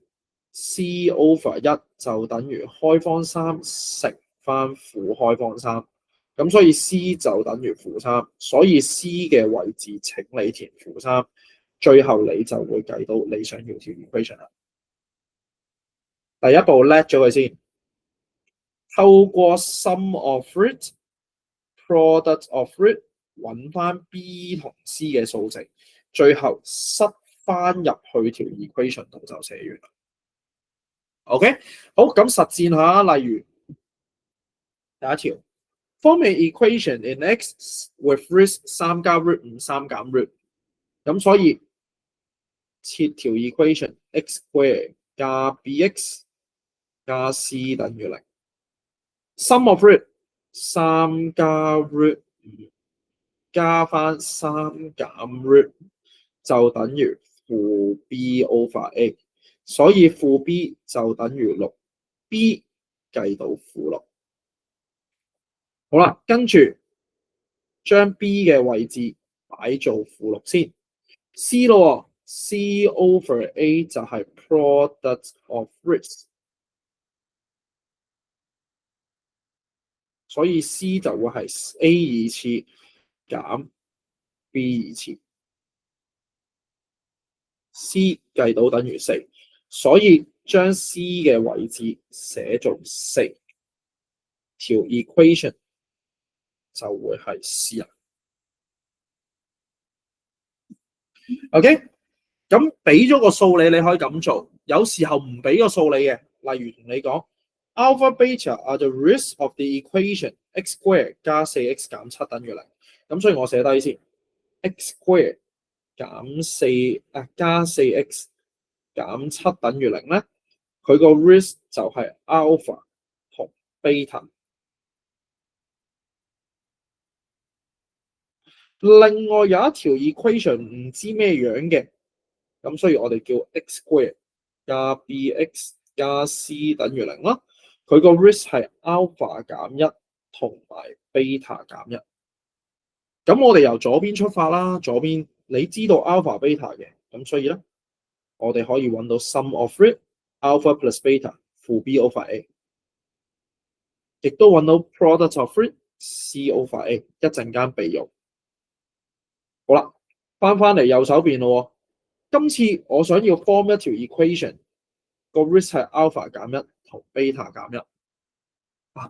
c over 1就等於開方三乘翻負開方三，咁所以 c 就等於負三，所以 c 嘅位置請你填負三，最後你就會計到你想要條 equation 啦。第一步叻咗佢先。透過 sum of root、product of root 揾翻 b 同 c 嘅數值，最後塞翻入去條 equation 度就寫完啦。OK， 好，咁實戰下，例如第一條 ，form a equation in x with root 3加 root 5 3減 root， 咁所以設條 equation x square 加 bx 加 c 等於零。sum of root 3加 root 5加翻3減 root 就等於負 b over a， 所以負 b 就等於6 b 計到負6。好啦，跟住將 b 嘅位置擺做負6先。c 咯 ，c over a 就係 product of roots。所以 C 就會係 A 二次減 B 二次 ，C 計到等於4，所以將 C 嘅位置寫做4，條 equation 就會係 C 啦。OK， 咁俾咗個數你，你可以咁做。有時候唔俾個數你嘅，例如同你講 alpha beta are the roots of the equation x square 加 4x 減7等於0。咁所以我寫低先 x square 減加 4x 減7等於0咧，佢個 root 就係 alpha 同 beta。另外有一條 equation 唔知咩樣嘅，咁所以我哋叫 x square 加 bx 加 c 等於0啦。佢個 root 係 alpha 減1同埋 beta 減1。咁我哋由左邊出發啦，左邊你知道 alpha beta 嘅，咁所以咧，我哋可以揾到 sum of root alpha plus beta 負 b over a， 亦都揾到 product of root c over a， 一陣間備用。好啦，翻嚟右手邊咯。今次我想要 form 一條 equation， 個 root 係 alpha 減1同 beta 減1。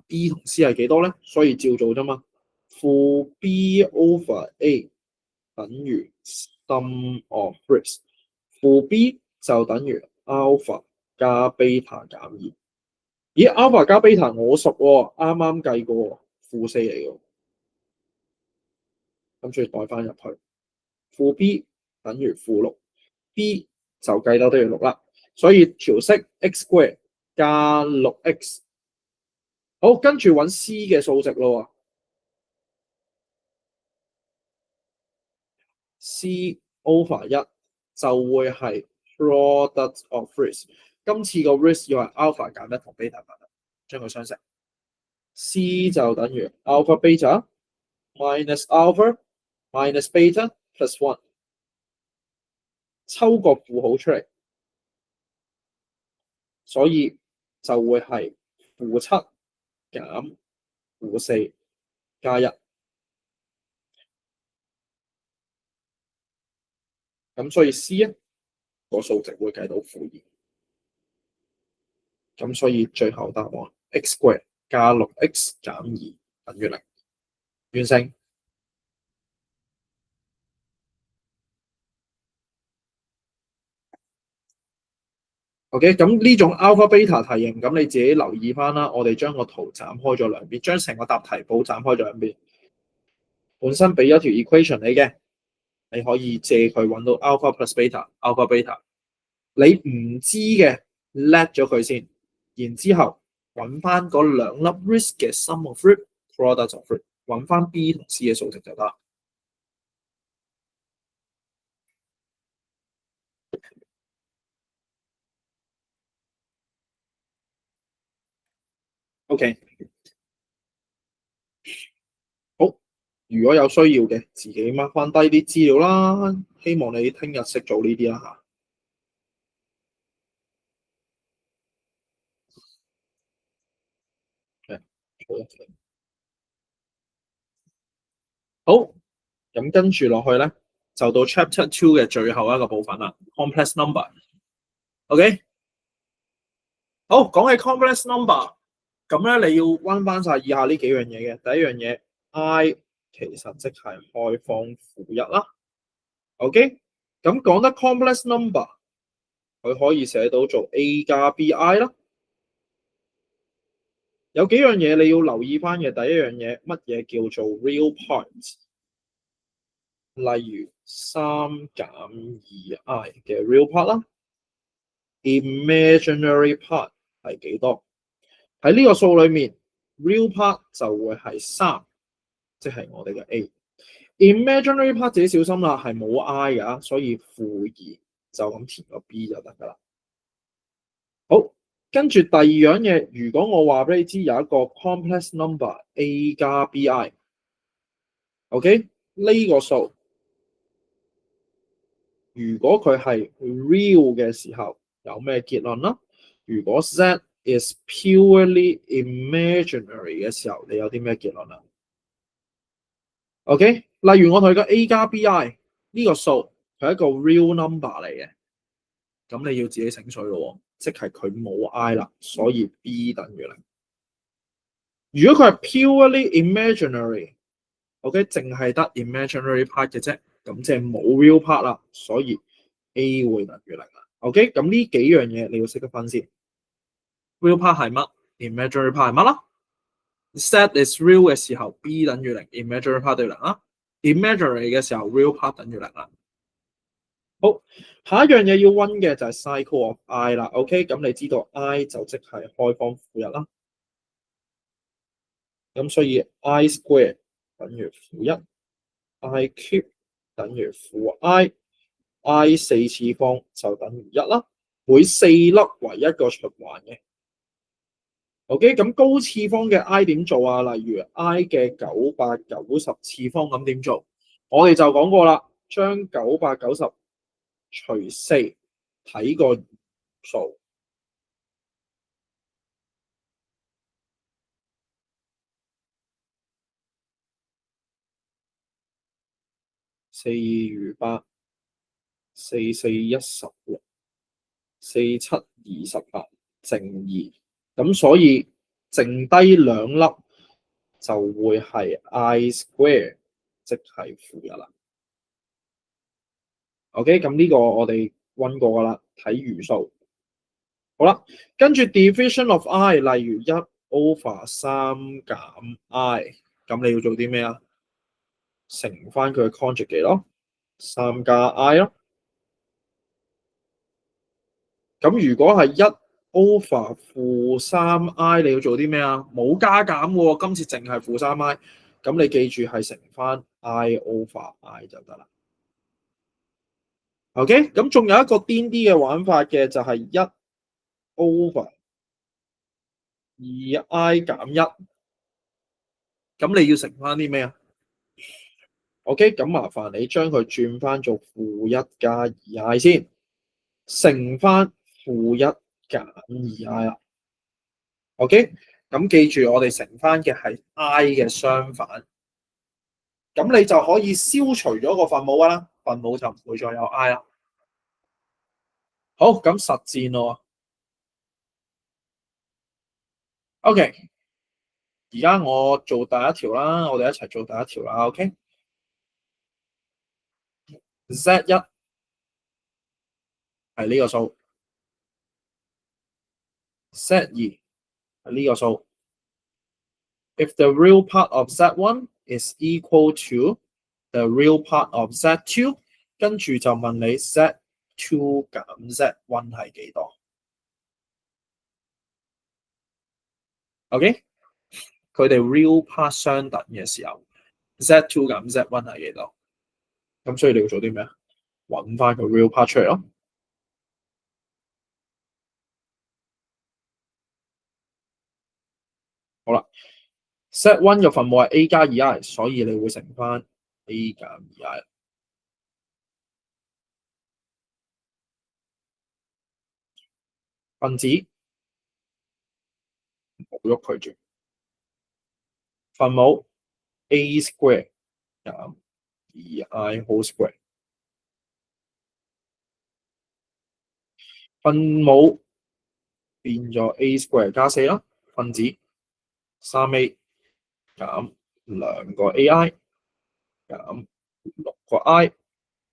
b 同 c 係幾多咧？所以照做啫嘛。負 b over a 等於 sum of roots， 負 b 就等於 alpha 加 beta 減2。咦 ，alpha 加 beta 我熟喎，啱啱計過負4嚟嘅，咁所以代翻入去，負 b 等於負6 ，b 就計到等於6啦，所以調式 x square 加 6x。好，跟住揾 c 嘅數值咯。C over 1就會係 product of roots， 今次個 roots 要係 alpha 減1同 beta 減1，將佢相乘。C 就等於 alpha beta minus alpha minus beta plus 1， 抽個負號出嚟，所以就會係負7減負4加1。咁所以 C 咧個數值會計到負2，咁所以最後答案 x square 加 6x 減2等於0，完成。OK， 咁呢種 alpha beta 題型，咁你自己留意翻啦。我哋將個圖斬開咗兩邊，將成個答題簿斬開咗兩邊。本身俾咗條 equation 你嘅，你可以借佢揾到 alpha plus beta，alpha beta。你唔知嘅叻咗佢先，然之後揾翻嗰兩粒 root 嘅 sum of root、product of root， 揾翻 b 同 c 嘅數值就得。OK， 好。如果有需要嘅，自己 mark 翻低啲資料啦。希望你聽日識做呢啲啦嚇。好，咁跟住落去咧，就到 Chapter Two 嘅最後一個部分啦，complex number。OK，好，講起 complex number，咁咧你要溫翻晒以下呢幾樣嘢嘅。第一樣嘢，I 其實即係開方負一啦。OK，咁講得 complex number，佢可以寫到做 A 加 BI 啦。有幾樣嘢你要留意翻嘅。第一樣嘢，乜嘢叫做 real part？例如3減2i 嘅 real part 啦。imaginary part 係幾多？喺呢個數裏面 real part 就會係3，即係我哋嘅 A。imaginary part 自己小心啦，係冇 I 㗎，所以-2就咁填個 B 就得㗎啦。好，跟住第二樣嘢，如果我話俾你知有一個 complex number A 加 BI，OK，呢個數如果佢係 real 嘅時候，有咩結論啦？如果 Z is purely imaginary 嘅時候，你有啲咩結論啊？OK，例如我同佢個 A 加 BI 呢個數，佢係一個 real number 嚟嘅，咁你要自己醒水咯，即係佢冇 I 啦，所以 B 等於0。如果佢係 purely imaginary，OK，淨係得 imaginary part 嘅啫，咁即係冇 real part 啦，所以 A 會等於0啦。OK，咁呢幾樣嘢你要識得分先。real part 係乜 ？imaginary part 係乜啦？set is real 嘅時候 B 等於0，imaginary part 等於0啦。imaginary 嘅時候 real part 等於0啦。好，下一樣嘢要溫嘅就係 cycle of I 啦。OK，咁你知道 I 就即係開方負一啦。咁所以 I square 等於負一 ，I cube 等於負 I 4次方就等於1啦。每4粒為一個循環嘅。OK，咁高次方嘅 I 點做啊？例如 I 嘅990次方咁點做？我哋就講過啦，將990除4睇個數。4餘8，4四16，4七28，剩2。咁所以剩低2粒就會係 I square，即係負一啦。OK，咁呢個我哋溫過噶啦，睇餘數。好啦，跟住 division of I， 例如1/3減 I， 咁你要做啲咩啊？乘翻佢嘅 conjugate 咯，3加 I 咯。咁如果係1/-3I， 你要做啲咩啊？冇加減喎，今次淨係-3I， 咁你記住係乘翻 I/I 就得啦。OK， 咁仲有一個癲啲嘅玩法嘅就係1/2I 減1，咁你要乘翻啲咩啊？OK，咁麻煩你將佢轉翻做-1加 2I 先，乘翻-1減 2I 啦。OK，咁記住我哋乘翻嘅係 I 嘅相反，咁你就可以消除咗個分母啦，分母就唔會再有 I 啦。好，咁實戰咯。OK，而家我做第一條啦，我哋一齊做第一條啦。OK，Z1 係呢個數，Z2 係呢個數。If the real part of Z1 is equal to the real part of Z2， 跟住就問你 Z2 減 Z1 係幾多 ？OK，佢哋 real part 相等嘅時候 ，Z2 減 Z1 係幾多？咁所以你要做啲咩啊？揾翻個 real part 出嚟咯。好啦，set one 嘅分母係 a 加2i，所以你會乘翻 a 加2i。分子冇喐佢住，分母 a square 減 2i whole square，分母變咗 a square 加4啦，分子3a 減2個 ai 減6個 i，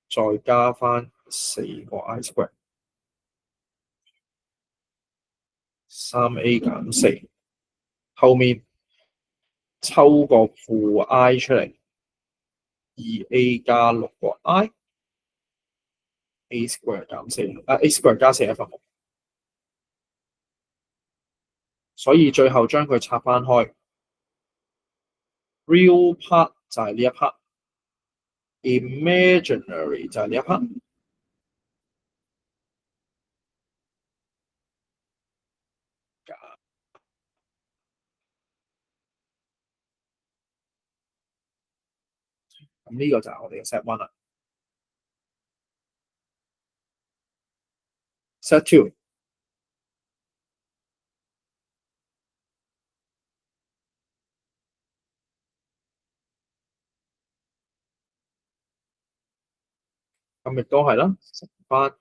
再加翻4個 i square， 3a 減4，後面抽個負 i 出嚟， 2a 加6個 i，a square 減4，a square 加4係分母，所以最後將佢拆翻開 ，real part 就係呢一 part，imaginary 就係呢一 part。咁呢個就係我哋嘅 set one 啦。set two 咁亦都係啦，乘翻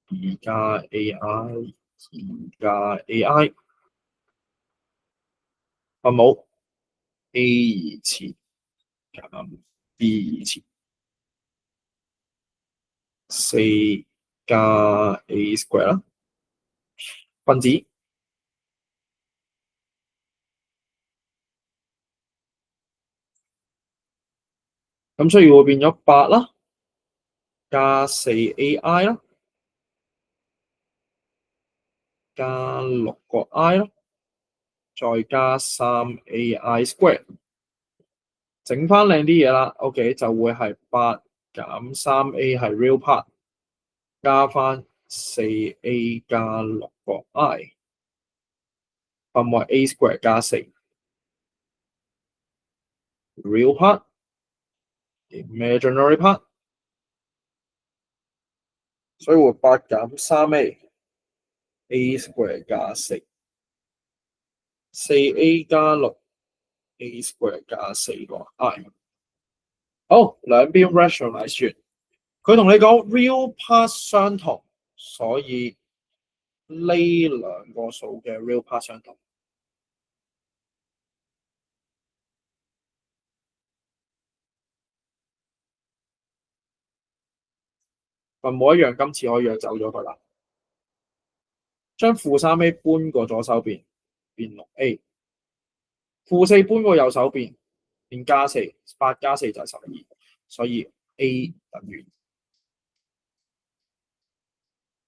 2加 ai， 2加 ai， 分母 a 二次減 b 二次，4加 a square 啦，分子咁所以會變咗8啦，加 4ai 啦，加6個 i 啦，再加 3ai square， 整翻靚啲嘢啦。OK， 就會係8減 3a 係 real part， 加翻 4a 加6個 i， 分母係 a square 加4 real part imaginary part， 所以會8減 3a a square 加4 4a 加6 a square 加4個 i。 好，兩邊 rationalize 完，佢同你講 real part 相同，所以呢兩個數嘅 real part 相同。分母一樣，今次可以約走咗佢啦。將負3a 搬過左手邊，變6a。負4搬過右手邊，變加4，8加4就係12，所以 a 等於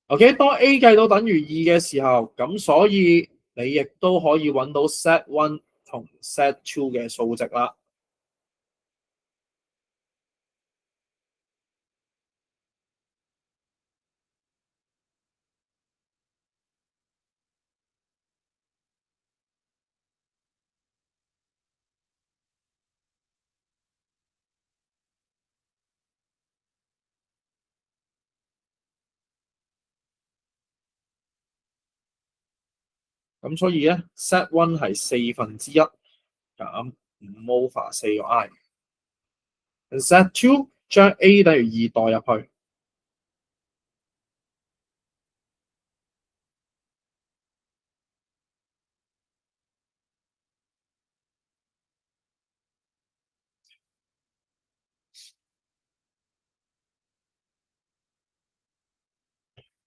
2。OK， 當 a 計到等於2嘅時候，咁所以你亦都可以揾到 set one 同 set two 嘅數值啦。咁所以咧 set one 係1/4減5 over 4個 i。set two 將 a 等於2代入去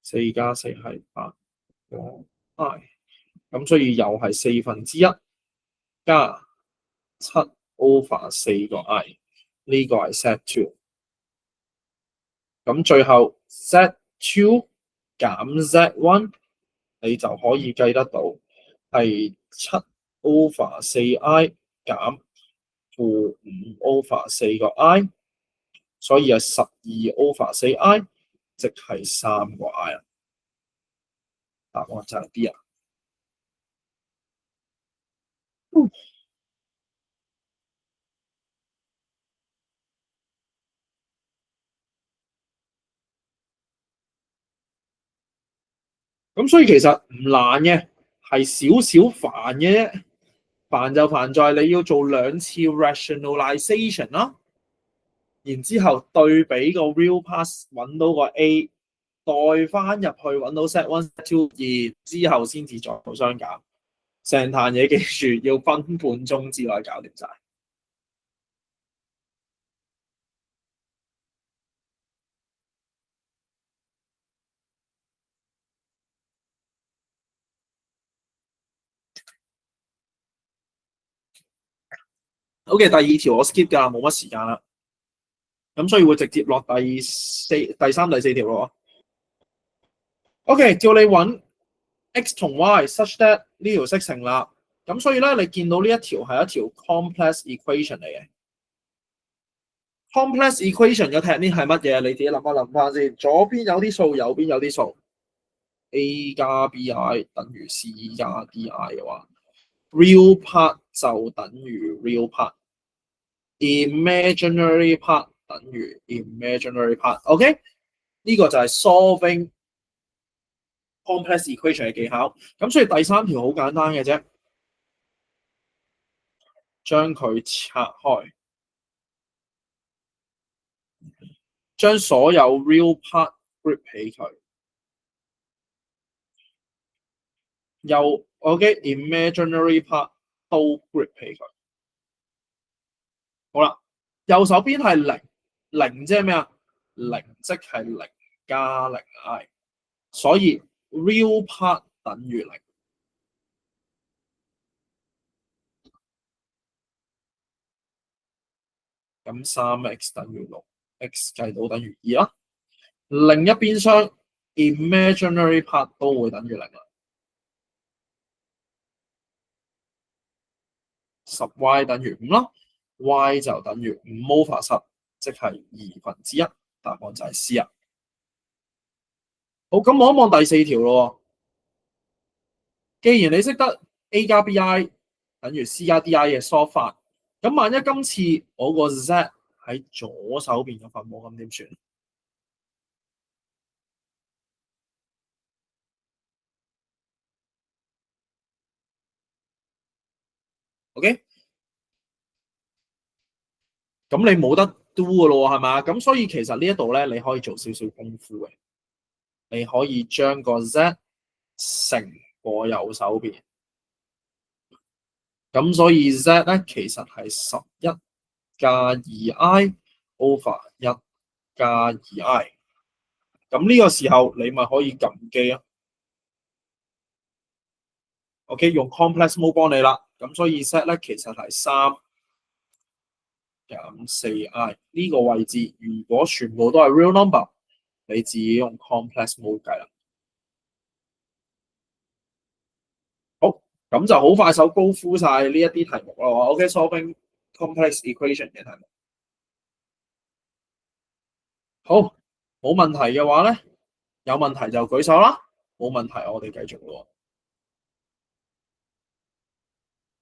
，4加4係8個 i。咁所以又係1/4加7 over 4個 i， 呢個係 set two。咁最後 set two 減 z one， 你就可以計得到係7 over 4i 減-5 over 4個 i， 所以係12 over 4i， 即係3個 i 啦。答案就係 D 啊。咁所以其實唔難嘅，係少少煩嘅啫。煩就煩在你要做兩次 rationalization 啦，然之後對比個 real path 揾到個 A，代翻入去揾到 set one set two，然之後先至再做相減。成壇嘢記住要分半鐘之內搞掂晒。OK，第二條我 skip 㗎，冇乜時間啦。咁所以會直接落第三、第四條咯。OK，叫你揾 x 同 y such that 呢條式成立。咁所以咧，你見到呢一條係一條 complex equation 嚟嘅。complex equation 嘅 technique 係乜嘢？你自己諗一諗翻先。左邊有啲數，右邊有啲數。A 加 BI 等於 C 加 DI 嘅話，real part 就等於 real part，imaginary part 等於 imaginary part。OK，呢個就係 solving complex equation 嘅技巧。咁所以第三條好簡單嘅啫，將佢拆開，將所有 real part group 起佢，又 OK，imaginary part 都 group 起佢。好啦，右手邊係零，零即係咩啊？零即係零加零 i， 所以 real part 等於零。咁3x 等於6，x 計到等於2啦。另一邊廂 imaginary part 都會等於零啦。10y 等於5啦 ，y 就等於5 over 10，即係1/2。答案就係 C 啊。好，咁望一望第四條咯。既然你識得 A 加 BI 等於 C 加 DI 嘅 solve 法，咁萬一今次我個 Z 喺左手邊嘅分母，咁點算？OK，咁你冇得 do 嘅咯，係嘛？咁所以其實呢一度咧，你可以做少少功夫嘅，你可以將個 Z 乘過右手邊，咁所以 Z 咧其實係11加2i over 1加2i。咁呢個時候你咪可以撳機啊。OK， 用 complex mode 幫你啦。咁所以 Z 咧其實係3減4i 呢個位置，如果全部都係 real number，你自己用 complex mode 計啦。好，咁就好快手高呼晒呢一啲題目咯。OK，solving complex equation 嘅題目。好，冇問題嘅話咧，有問題就舉手啦。冇問題，我哋繼續咯。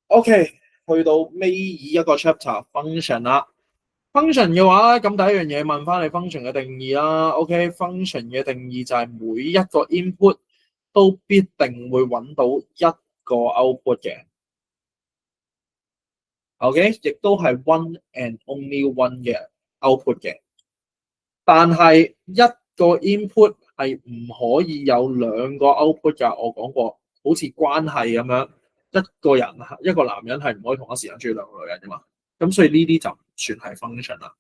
OK，去到尾二一個 chapter function 啦。function 嘅話咧，咁第一樣嘢問翻你 function 嘅定義啦。OK，function 嘅定義就係每一個 input 都必定會揾到一個 output 嘅。OK，亦都係 one and only one 嘅 output 嘅。但係一個 input 係唔可以有兩個 output 㗎。我講過，好似關係咁樣，一個男人係唔可以同一時間中意兩個女人㗎嘛。咁所以呢啲就唔算係 function 啦。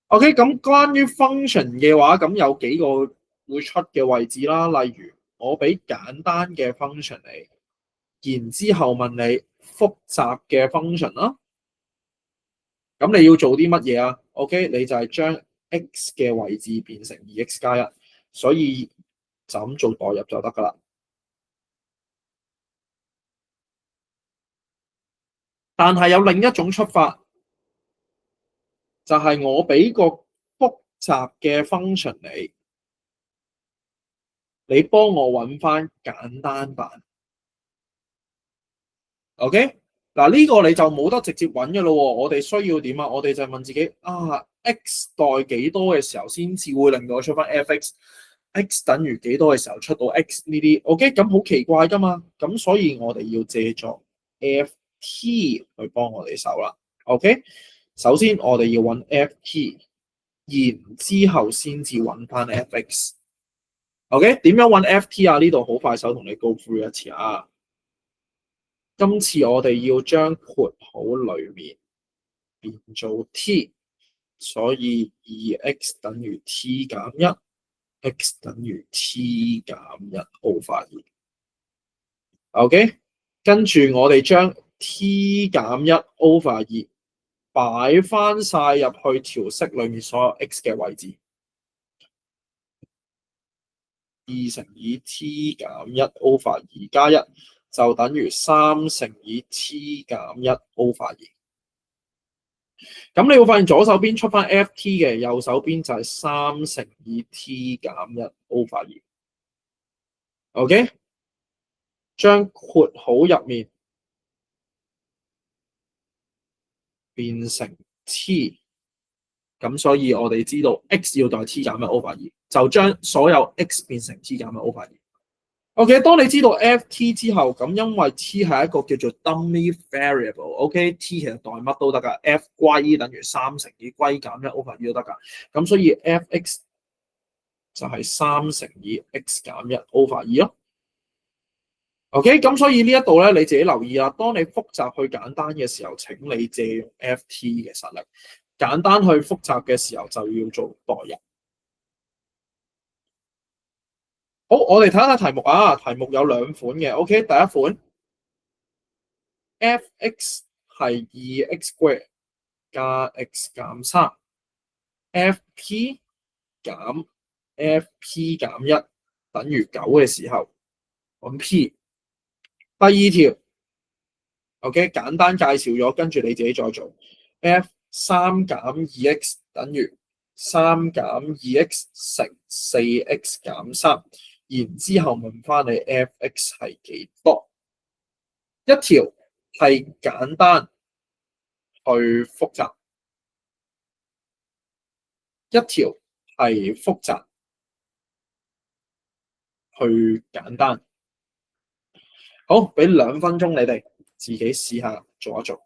OK，咁關於 function 嘅話，咁有幾個會出嘅位置啦。例如我俾簡單嘅 function 你，然之後問你複雜嘅 function 啦。咁你要做啲乜嘢啊？OK，你就係將 x 嘅位置變成2x 加1，所以就咁做代入就得噶啦。但係有另一種出法，就係我俾個複雜嘅 function你幫我揾翻簡單版。OK，嗱，呢個你就冇得直接揾嘅咯喎，我哋需要點啊？我哋就問自己啊，x 代幾多嘅時候先至會令到我出翻 f(x)，x 等於幾多嘅時候出到 x 呢啲？OK，咁好奇怪噶嘛，咁所以我哋要借助 ft 去幫我哋手啦。OK，首先我哋要揾 ft，然之後先至揾翻 fx。OK，點樣揾 ft 啊？呢度好快手同你 go through 一次啊。今次我哋要將括號裏面變做 t， 所以 2x 等於 t 減一 ，x 等於 t 減一 over 2。OK， 跟住我哋將 t 減一 over 2擺翻晒入去條式裏面所有 x 嘅位置。2乘以 t 減一 over 2加1就等於3乘以 t 減一 over 2。咁你會發現左手邊出翻 ft 嘅，右手邊就係3乘以 t 減一 over 2。OK， 將括號入面變成 t， 咁所以我哋知道 x 要代 t 減一 over 2，就將所有 x 變成 t 減一 over 2。OK， 當你知道 ft 之後，咁因為 t 係一個叫做 dummy variable，OK，t 其實代乜都得㗎 ，f 歸等於3乘以歸減一 over 2都得㗎，咁所以 fx 就係3乘以 x 減一 over 2咯。OK， 咁所以呢一度咧，你自己留意啊。當你複雜去簡單嘅時候，請你借用 ft 嘅實力；簡單去複雜嘅時候，就要做代入。好，我哋睇下題目啊。題目有兩款嘅。OK， 第一款 f(x) 係 2x square 加 x 減3 ，fp 減 fp 減1等於9嘅時候，揾 p。第二條 OK， 簡單介紹咗，跟住你自己再做。f3 減 2x 等於3減 2x 乘 4x 減3，然之後問翻你 fx 係幾多？一條係簡單去複雜，一條係複雜去簡單。好，俾2分鐘你哋自己試下做一做。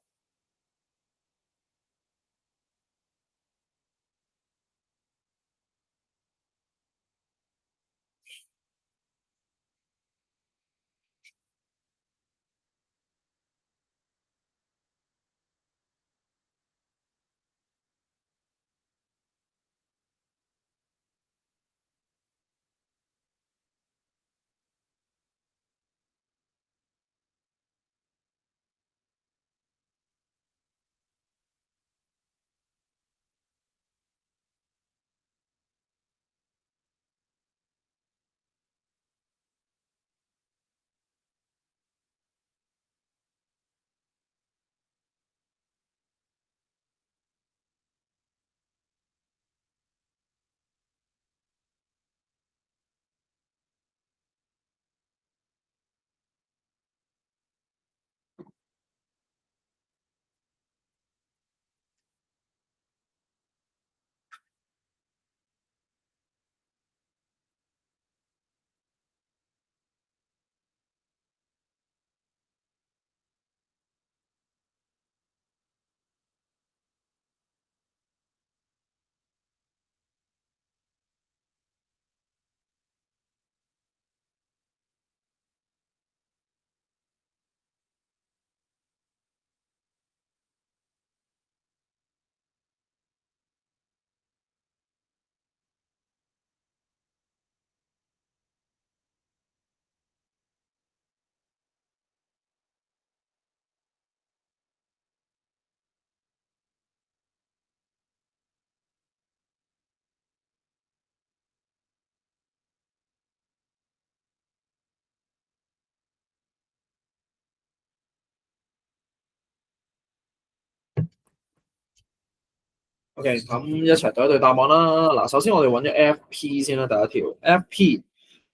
OK， 咁一齊對一對答案啦。嗱，首先我哋揾咗 FP 先啦，第一條 FP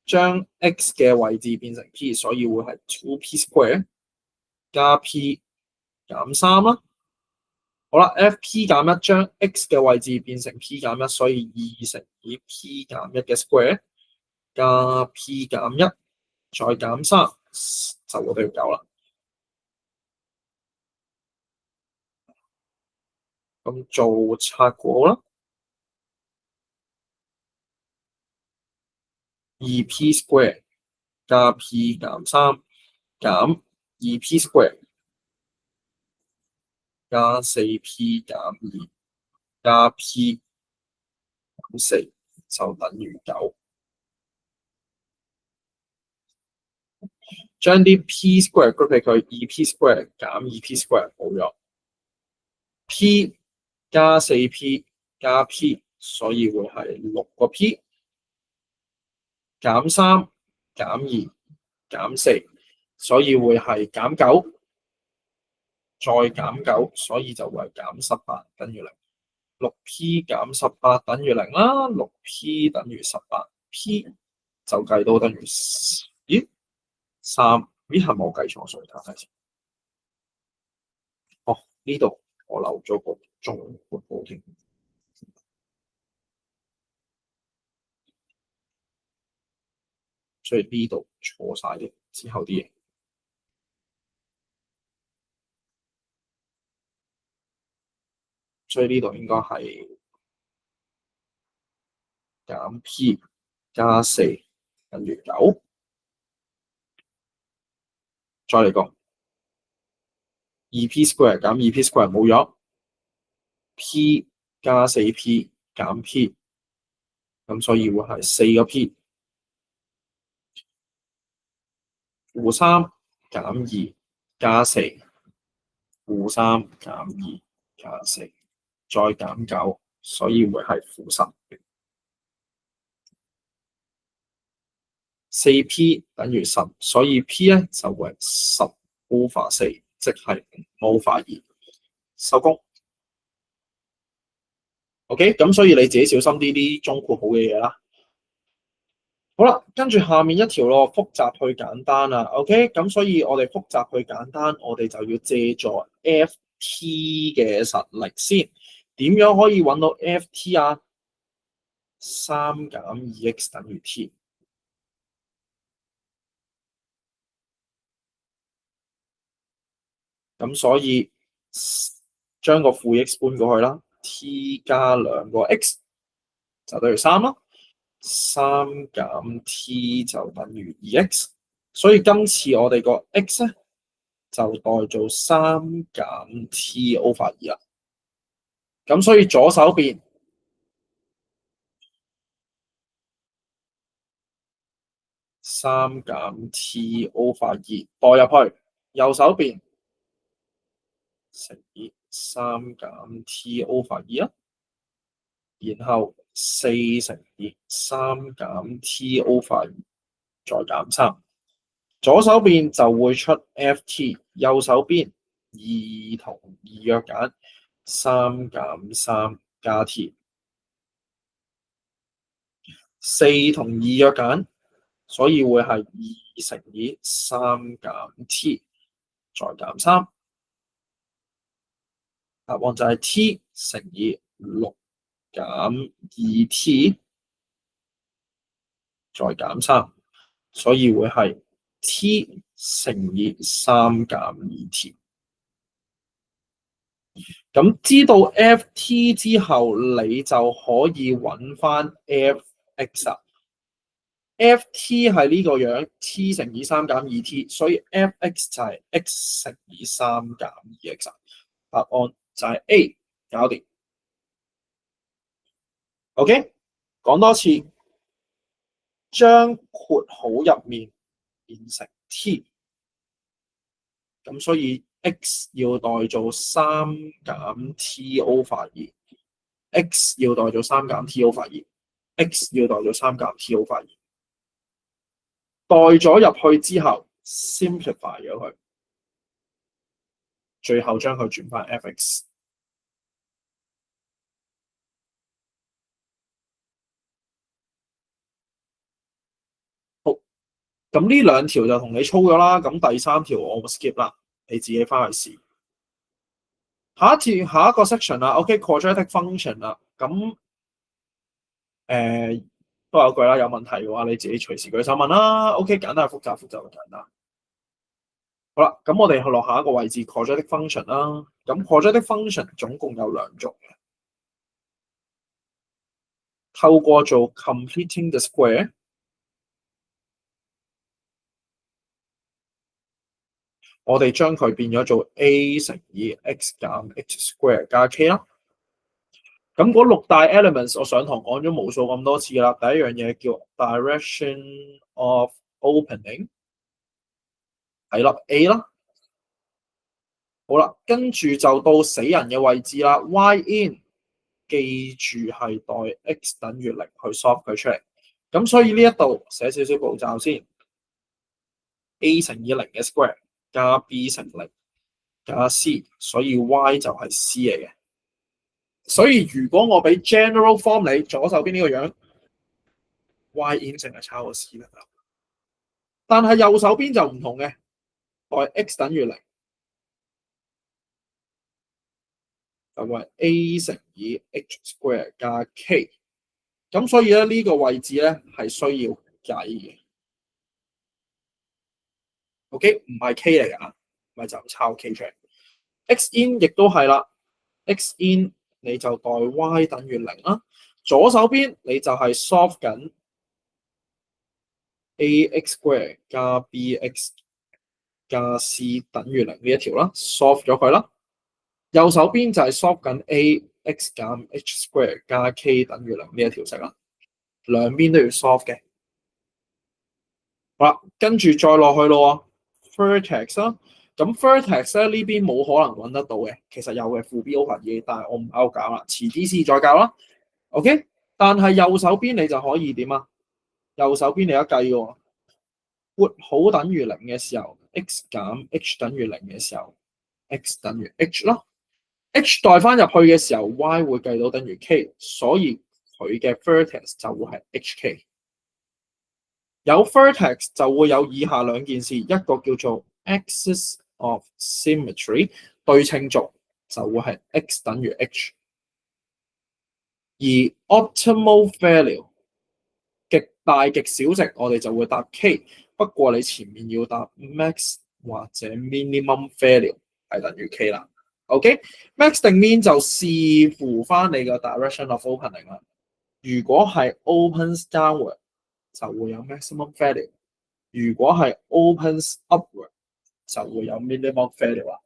將 x 嘅位置變成 p，所以會係 2p square 加 p 減3啦。好啦 ，F_p 減1將 x 嘅位置變成 p 減1，所以2乘以 p 減1嘅 square 加 p 減1再減3就會得到9啦。咁做拆果啦 ，2p square 加 p 減3減 2p square 加 4p 減2加 p 減4就等於9。將啲 p square group 俾佢 2p square 減 2p square 冇咗 ，p 加 4p 加 p， 所以會係6個 p， 減3減2減4，所以會係減9，再減9，所以就會係減18等於0。6p 減18等於0啦 ，6p 等於18，p 就計到等於咦3，咦係冇計錯，所以睇下先。哦，呢度我漏咗個中括號添，所以呢度錯晒啲之後啲嘢。所以呢度應該係減 p 加4等於9。再嚟講 2p square 減 2p square 冇咗 ，p 加 4p 減 p， 咁所以會係4個 p， 負3減2加4，負3減2加4，再減9，所以會係負10。4p 等於10，所以 p 咧就會係10 over 4，即係5 over 2。收工。OK， 咁所以你自己小心啲中括號嘅嘢啦。好啦，跟住下面一條咯，複雜去簡單啦。OK，咁所以我哋複雜去簡單，我哋就要借助 FT 嘅實力先。點樣可以揾到 FT 啊？3減 2x 等於 t。咁所以將個負 x 搬過去啦 ，t 加2個 x 就等於3啦。3減 t 就等於2x， 所以今次我哋個 x 咧就代做3減 t over 2啦。咁所以左手邊3減 t over 2代入去，右手邊乘以3減 t over 2啦，然後4乘以3減 t over 2再減3。左手邊就會出 FT， 右手邊2同2約減3減3加 T， 4同2約減，所以會係2乘以3減 T 再減3，答案就係 T 乘以6減 2T 再減3，所以會係T 乘以3減 2T。咁知道 FT 之後，你就可以揾翻 FX 啊。FT 係呢個樣 ，T 乘以3減 2T， 所以 FX 就係 x 乘以3減 2x。答案就係 A， 搞掂。OK， 講多次，將括號入面變成 T， 咁所以 x 要代做3減 T over 2。x 要代做3減 t over 2 ，x 要代做3減 t over 2，代咗入去之後 simplify 咗佢，最後將佢轉翻 fx。好，咁呢兩條就同你操咗啦，咁第3條我 skip 啦，你自己翻去試。下一個 section 啦，OK，quadratic function 啦，咁都有句啦，有問題嘅話你自己隨時舉手問啦。OK，簡單複雜，複雜就簡單。好啦，咁我哋去落下一個位置 quadratic function 啦。咁 quadratic function 總共有兩種嘅，透過做 completing the square， 我哋將佢變咗做 a 乘以 x 減 h square 加 k 啦。咁嗰六大 elements 我上堂講咗無數咁多次啦。第一樣嘢叫 direction of opening， 係粒 A 啦。好啦，跟住就到死人嘅位置啦。y in 記住係代 x 等於0去 solve 佢出嚟。咁所以呢一度寫少少步驟先。a 乘以0嘅 square 加 b 乘0加 c， 所以 y 就係 c 嚟嘅。所以如果我俾 general form 你，左手邊呢個樣 y in 淨係抄個 c 啦。但係右手邊就唔同嘅，代 x 等於0。就係 a 乘以 h square 加 k， 咁所以咧呢個位置咧係需要計嘅。OK， 唔係 k 嚟㗎，咪就抄 k 出嚟。x in 亦都係啦 ，x in 你就代 y 等於0啦。左手邊你就係 solve 緊 ax square 加 bx 加 c 等於0呢一條啦 ，solve 咗佢啦。右手邊就係 solve 緊 ax 減 h square 加 k 等於0呢一條式啦，兩邊都要 solve 嘅。好啦，跟住再落去咯 ，vertex 啦。咁 vertex 咧呢邊冇可能揾得到嘅，其實有嘅副 B open 嘅，但係我唔喺度搞啦，遲啲先再教啦。OK， 但係右手邊你就可以點啊？右手邊你一計嘅，括號等於0嘅時候 ，x 減 h 等於0嘅時候 ，x 等於 h 啦。h 代翻入去嘅時候 ，y 會計到等於 k， 所以佢嘅 vertex 就會係 hk。有 vertex 就會有以下兩件事，一個叫做 axis of symmetry 對稱軸就會係 x 等於 h， 而 optimal value 極大極小值我哋就會答 k， 不過你前面要答 max 或者 minimum value 係等於 k 啦。OK，max 定 min 就視乎翻你個 direction of opening 啦。如果係 opens downward 就會有 maximum value， 如果係 opens upward 就會有 minimum value 啦。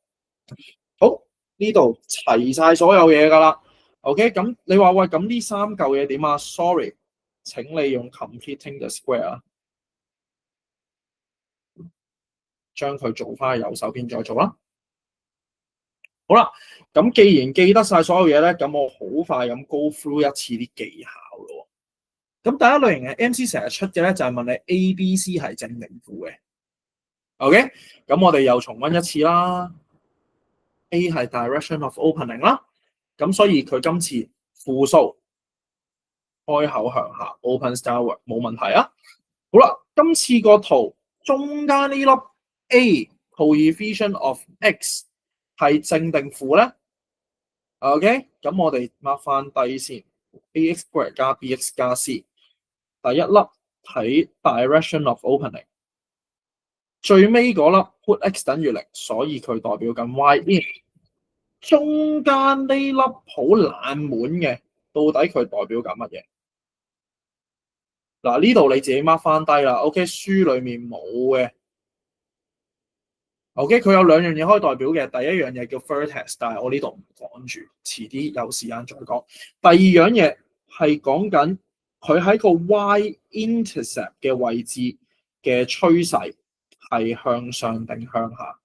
好，呢度齊晒所有嘢噶啦。OK， 咁你話喂，咁呢三嚿嘢點啊 ？Sorry， 請你用 completing the square 啊，將佢做翻去右手邊再做啦。好啦，咁既然記得晒所有嘢咧，咁我好快咁 go through 一次啲技巧咯。咁第一類型嘅 MC 成日出嘅咧，就係問你 A、B、C 係正定負嘅。OK， 咁我哋又重溫一次啦。A 係 direction of opening 啦，咁所以佢今次負數，開口向下 ，opens downward 冇問題啊。好啦，今次個圖中間呢粒 A coefficient of x 係正定負咧 ？OK， 咁我哋 mark 翻低先 ，ax square 加 bx 加 c， 第一粒睇 direction of opening， 最尾嗰粒 put x 等於0，所以佢代表緊 y in。中間呢粒好冷門嘅，到底佢代表緊乜嘢？嗱，呢度你自己 mark 翻低啦。OK， 書裡面冇嘅。OK， 佢有兩樣嘢可以代表嘅。第一樣嘢叫 vertex， 但係我呢度唔講住，遲啲有時間再講。第二樣嘢係講緊佢喺個 y-intercept 嘅位置嘅趨勢係向上定向下。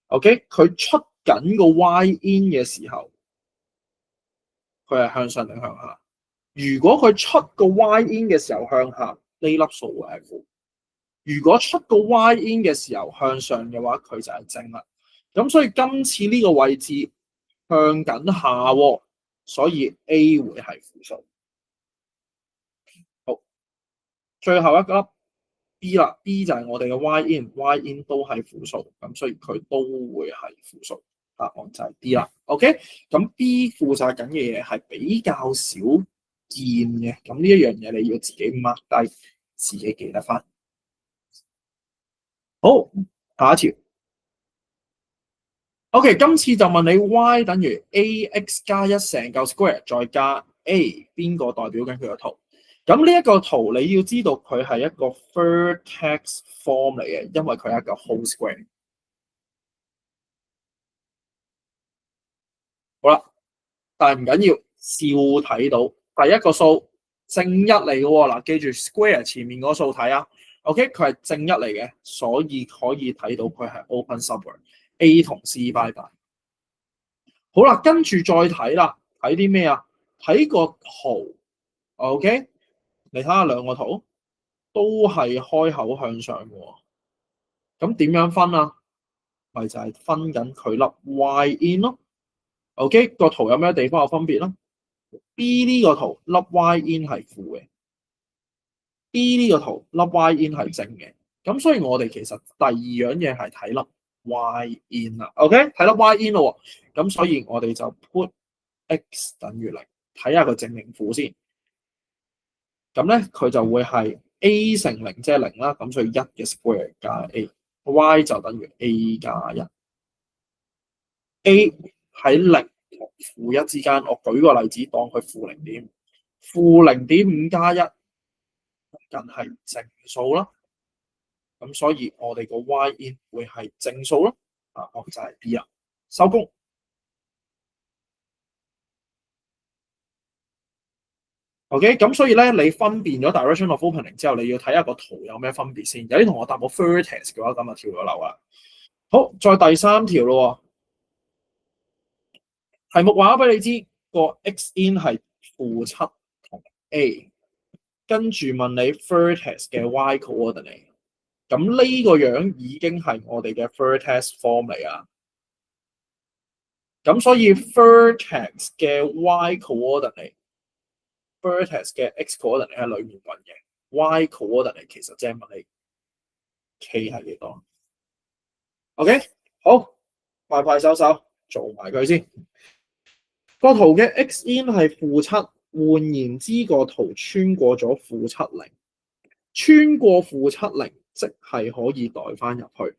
OK， 佢出緊個 y-in 嘅時候，佢係向上定向下。如果佢出個 y-in 嘅時候向下，呢粒數會係負。如果出個 y-in 嘅時候向上嘅話，佢就係正啦。咁所以今次呢個位置向緊下，所以 A 會係負數。好，最後一粒 B 啦 ，B 就係我哋嘅 y-in 都係負數，咁所以佢都會係負數。答案就係 D 啦。OK，咁 B 負責緊嘅嘢係比較少見嘅，咁呢一樣嘢你要自己 mark 低，自己記得翻。好，下一條。OK，今次就問你 y 等於 ax 加一成嚿 square 再加 a， 邊個代表緊佢個圖？咁呢一個圖你要知道佢係一個 vertex form 嚟嘅，因為佢係一個 whole square。好啦，但係唔緊要，笑睇到第一個數正一嚟嘅喎。嗱，記住 square 前面嗰個數睇啊。OK，佢係正一嚟嘅，所以可以睇到佢係 open subword。A 同 C 拜拜。好啦，跟住再睇啦，睇啲咩啊？睇個圖 ，OK？你睇下兩個圖都係開口向上嘅，咁點樣分啊？咪就係分緊佢粒 Y in 咯。OK，個圖有咩地方有分別啦？B 呢個圖粒 Y in 係負嘅，B 呢個圖粒 Y in 係正嘅。咁所以我哋其實第二樣嘢係睇粒 Y in 啦。OK，睇粒 Y in 咯。咁所以我哋就 put x 等於零，睇下個正零負先。咁咧佢就會係 a 乘零即係零啦。咁所以一嘅 square 加 a，y 就等於 a 加一。a 喺零同負一之間，我舉個例子，當佢負零點，負0.5加一，梗係正數啦。咁所以我哋個 y in 會係正數咯。啊，我就係 B 啦，收工。OK，咁所以咧，你分辨咗 direction of opening 之後，你要睇下個圖有咩分別先。有啲同學答我 vertex 嘅話，咁就跳咗樓啦。好，再第三條咯。題目話俾你知個 x in 係-7同 a， 跟住問你 vertex 嘅 y coordinate。咁呢個樣已經係我哋嘅 vertex form 嚟啊。咁所以 vertex 嘅 y coordinate、vertex 嘅 x coordinate 喺裏面揾嘅 ，y coordinate 其實即係問你 k 係幾多 ？OK， 好，快快手手做埋佢先。個圖嘅 x in 係-7，換言之個圖穿過咗-70，穿過-70，即係可以代翻入去。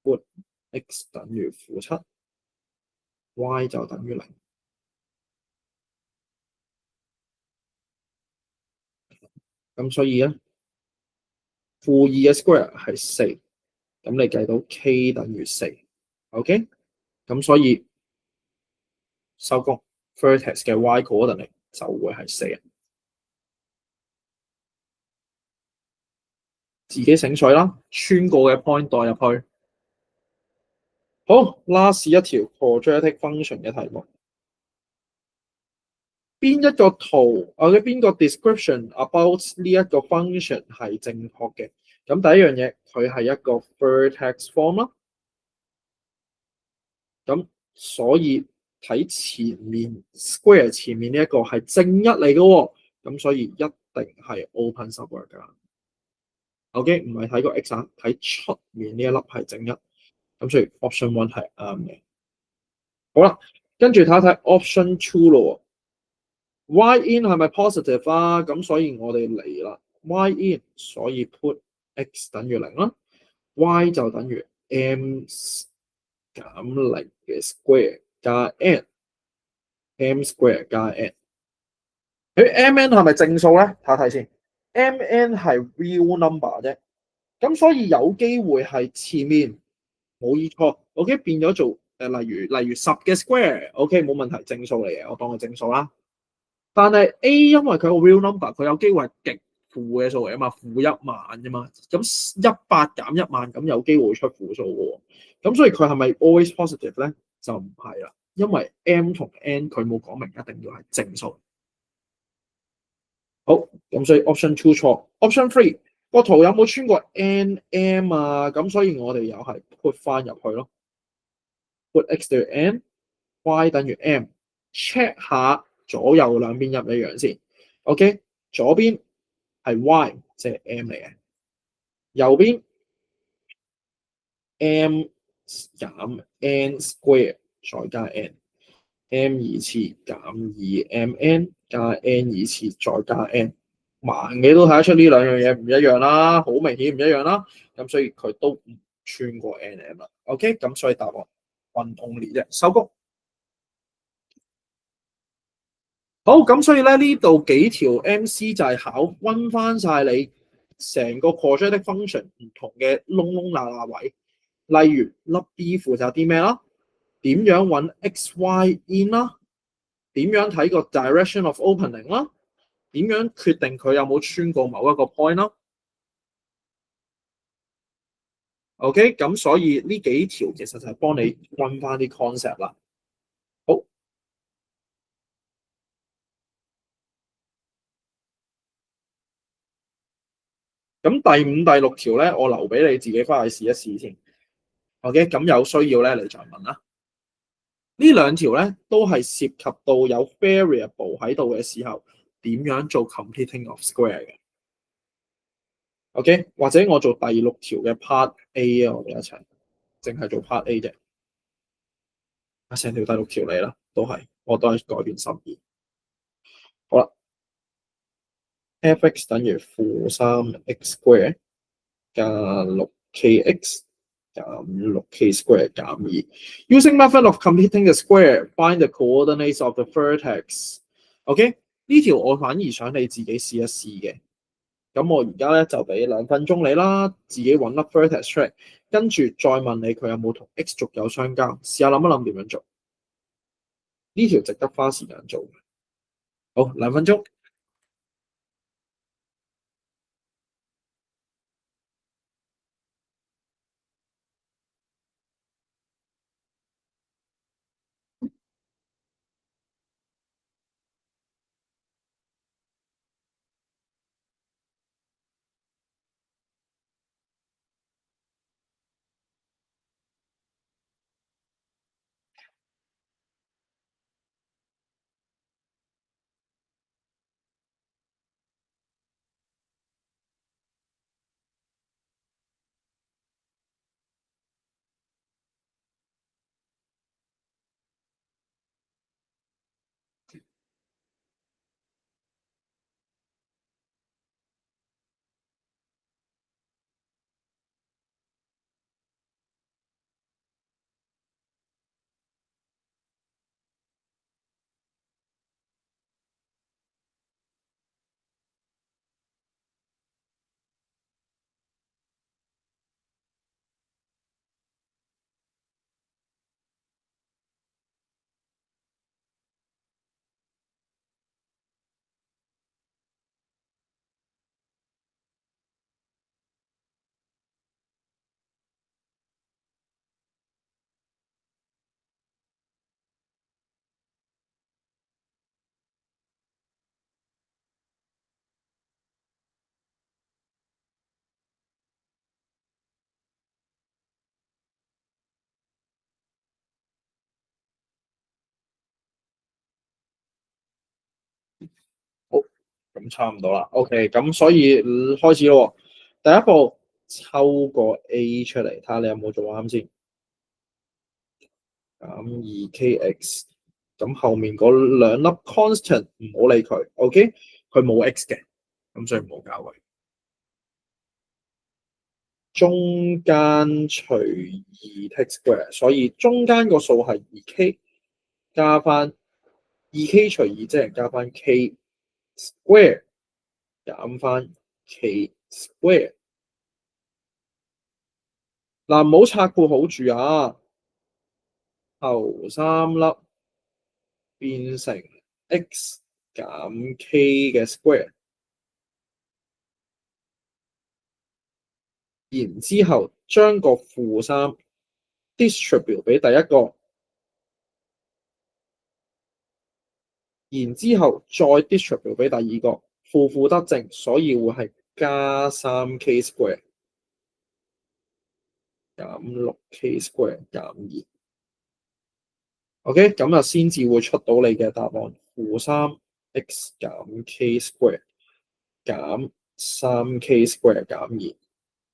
put x 等於-7，y 就等於0。咁所以咧-2嘅 square 係4，咁你計到 k 等於4。OK， 咁所以收工 vertex 嘅 y coordinate 就會係4。自己醒水啦，穿過嘅 point 代入去。好 ，last 一條 quadratic function 嘅題目。邊一個圖或者邊個 description about 呢一個 function 係正確嘅？咁第一樣嘢，佢係一個 vertex form 啦。咁所以睇前面 square 前面呢一個係正一嚟嘅喎，咁所以一定係 open subword 㗎。OK， 唔係睇個 x 啊，睇出面呢一粒係正一，咁所以 option 1係啱嘅。好啦，跟住睇一睇 option 2咯。y in 係咪 positive 啊？咁所以我哋嚟啦 ，y in， 所以 put x 等於0啦 ，y 就等於 m 減0嘅 square 加 n，m square 加 n。mn 係咪正數咧？睇睇先 ，mn 係 real number 啫，咁所以有機會係前面冇意錯 ，OK 變咗做例如10嘅 square，OK 冇問題，正數嚟嘅，我當佢正數啦。但係 A 因為佢個 real number，佢有機會係極負嘅數嚟啊嘛，-10000啫嘛，咁100減10000咁有機會出負數嘅喎，咁所以佢係咪 always positive 咧？就唔係啦，因為 M 同 N 佢冇講明一定要係正數。好，咁所以 option 2錯。option 3個圖有冇穿過 NM 啊？咁所以我哋又係 put 翻入去咯。put x 等於 n，y 等於 m，check 下左右兩邊一唔一樣先。OK， 左邊係 y， 即係 m 嚟嘅，右邊 m 減 n square 再加 n，m 二次減2mn 加 n 二次再加 n，盲嘅都睇得出呢兩樣嘢唔一樣啦，好明顯唔一樣啦。咁所以佢都唔穿過 nm 啦。OK，咁所以答案 one only 啫，收工。好，咁所以咧呢度幾條 MC 就係溫翻晒你成個 project function 唔同嘅窿窿罅罅位，例如粒 B 負責啲咩啦？點樣揾 XY in 啦？點樣睇個 direction of opening 啦？點樣決定佢有冇穿過某一個 point 啦？OK，咁所以呢幾條其實就係幫你溫翻啲 concept 啦。好，咁第五、第六條咧，我留俾你自己翻去試一試先。OK，咁有需要咧，你再問啦。呢兩條咧都係涉及到有 variable 喺度嘅時候，點樣做 completing of square 嘅。OK，或者我做第六條嘅 part A 啊，我哋一齊，淨係做 part A 啫。成條第六條嚟啦，我都係改變心意。好啦 ，f(x) 等於-3x square 加 6kx 減 6k square 減2。Using method of completing the square, find the coordinates of the vertex。OK，呢條我反而想你自己試一試嘅。咁我而家咧就俾2分鐘你啦，自己揾粒 vertex 出嚟，跟住再問你佢有冇同 x 軸有相交，試下諗一諗點樣做。呢條值得花時間做。好，2分鐘。好，咁差唔多啦。OK，咁所以開始咯。第一步抽個 A 出嚟，睇下你有冇做啱先。減 2kx，咁後面嗰兩粒 constant 唔好理佢。OK，佢冇 x 嘅，咁所以唔好搞佢。中間除2 take square，所以中間個數係 2k， 加翻 2k 除2即係加翻 k square， 減翻 k square。嗱，唔好拆括好住啊！頭三粒變成 x 減 k 嘅 square， 然之後將個-3 distribute 俾第一個，然之後再 distribute 俾第二個，負得正，所以會係加 3k square 減 6k square 減2。OK， 咁就先至會出到你嘅答案，-3x 減 k square 減 3k square 減2。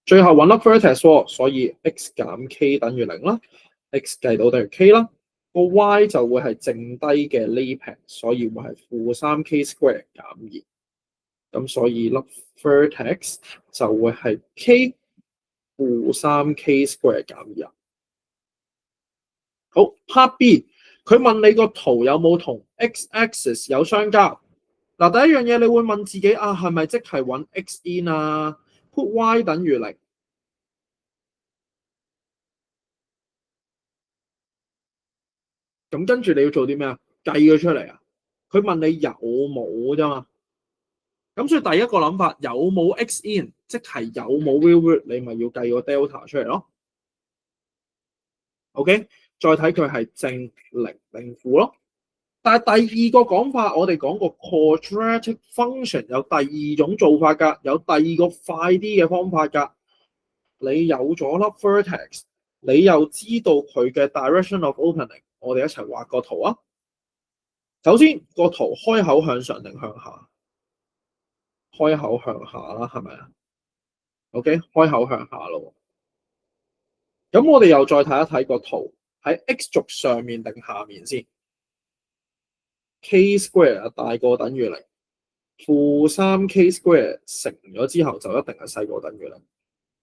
最後揾粒 vertex 喎，所以 x 減 k 等於0啦，x 計到等於 k 啦。個 y 就會係剩低嘅呢撇，所以會係負3k square 減2。咁所以粒 vertex 就會係 k 負3k square 減2。好 ，part B， 佢問你個圖有冇同 x-axis 有相交？嗱，第一樣嘢你會問自己啊，係咪即係揾 x in 啊 ？put y 等於0。咁跟住你要做啲咩啊？計佢出嚟啊！佢問你有冇啫嘛。咁所以第一個諗法，有冇 x in， 即係有冇 real root， 你咪要計個 delta 出嚟咯。OK， 再睇佢係正零定負咯。但係第二個講法，我哋講個 quadratic function 有第二種做法㗎，有第二個快啲嘅方法㗎。你有咗粒 vertex， 你又知道佢嘅 direction of opening， 我哋一齊畫個圖啊。首先個圖開口向上定向下？開口向下啦，係咪啊 ？OK， 開口向下咯。咁我哋又再睇一睇個圖喺 x 軸上面定下面先。k square 大過等於0，負3k square 乘咗之後就一定係細過等於0。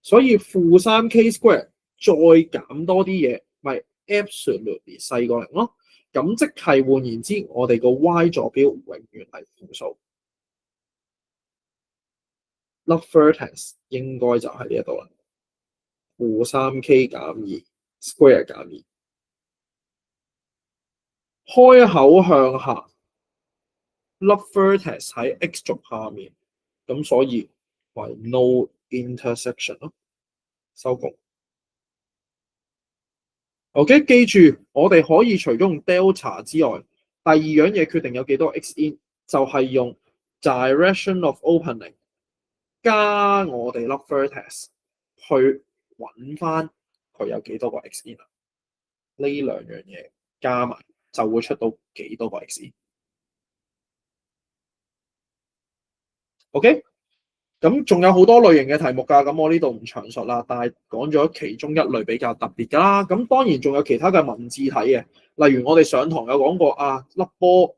所以負3k square 再減多啲嘢，咪 absolutely 細過0咯。咁即係換言之，我哋個 y 坐標永遠係負數。粒 vertex 應該就喺呢一度啦。負3k 減2 square 減2，開口向下，粒 vertex 喺 x 軸下面，咁所以為 no intersection 咯，收工。OK， 記住我哋可以除咗用 delta 之外，第二樣嘢決定有幾多 x in， 就係用 direction of opening 加我哋粒 vertex 去揾翻佢有幾多個 x in。呢兩樣嘢加埋就會出到幾多個 x in。OK， 咁仲有好多類型嘅題目㗎，咁我呢度唔詳述啦，但係講咗其中一類比較特別㗎啦。咁當然仲有其他嘅文字題嘅，例如我哋上堂有講過啊，粒波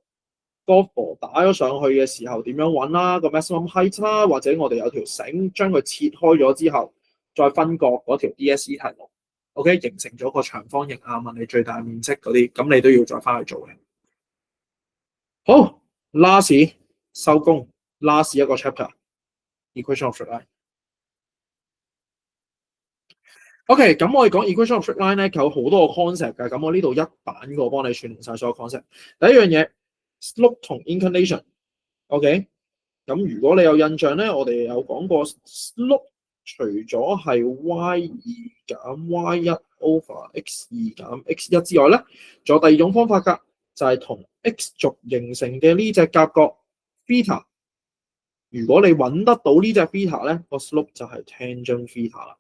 golf ball 打咗上去嘅時候點樣揾啦，個 maximum height 啦，或者我哋有條繩將佢切開咗之後，再分割嗰條 DSE 題目。OK， 形成咗個長方形啊，問你最大面積嗰啲，咁你都要再翻去做嘅。好 ，last 收工 ，last 一個 chapter。Equation of straight line。OK， 咁我哋講 equation of straight line 咧，有好多個 concept 嘅。咁我呢度一版個幫你串聯晒所有 concept。第一樣嘢 slope 同 inclination。OK， 咁如果你有印象咧，我哋有講過 slope 除咗係 y2 減 y1 over x2 減x1 之外咧，仲有第二種方法㗎，就係同 x 軸形成嘅呢隻夾角 theta。如果你揾得到呢隻 theta 咧，個 slope 就係 tangent theta 啦。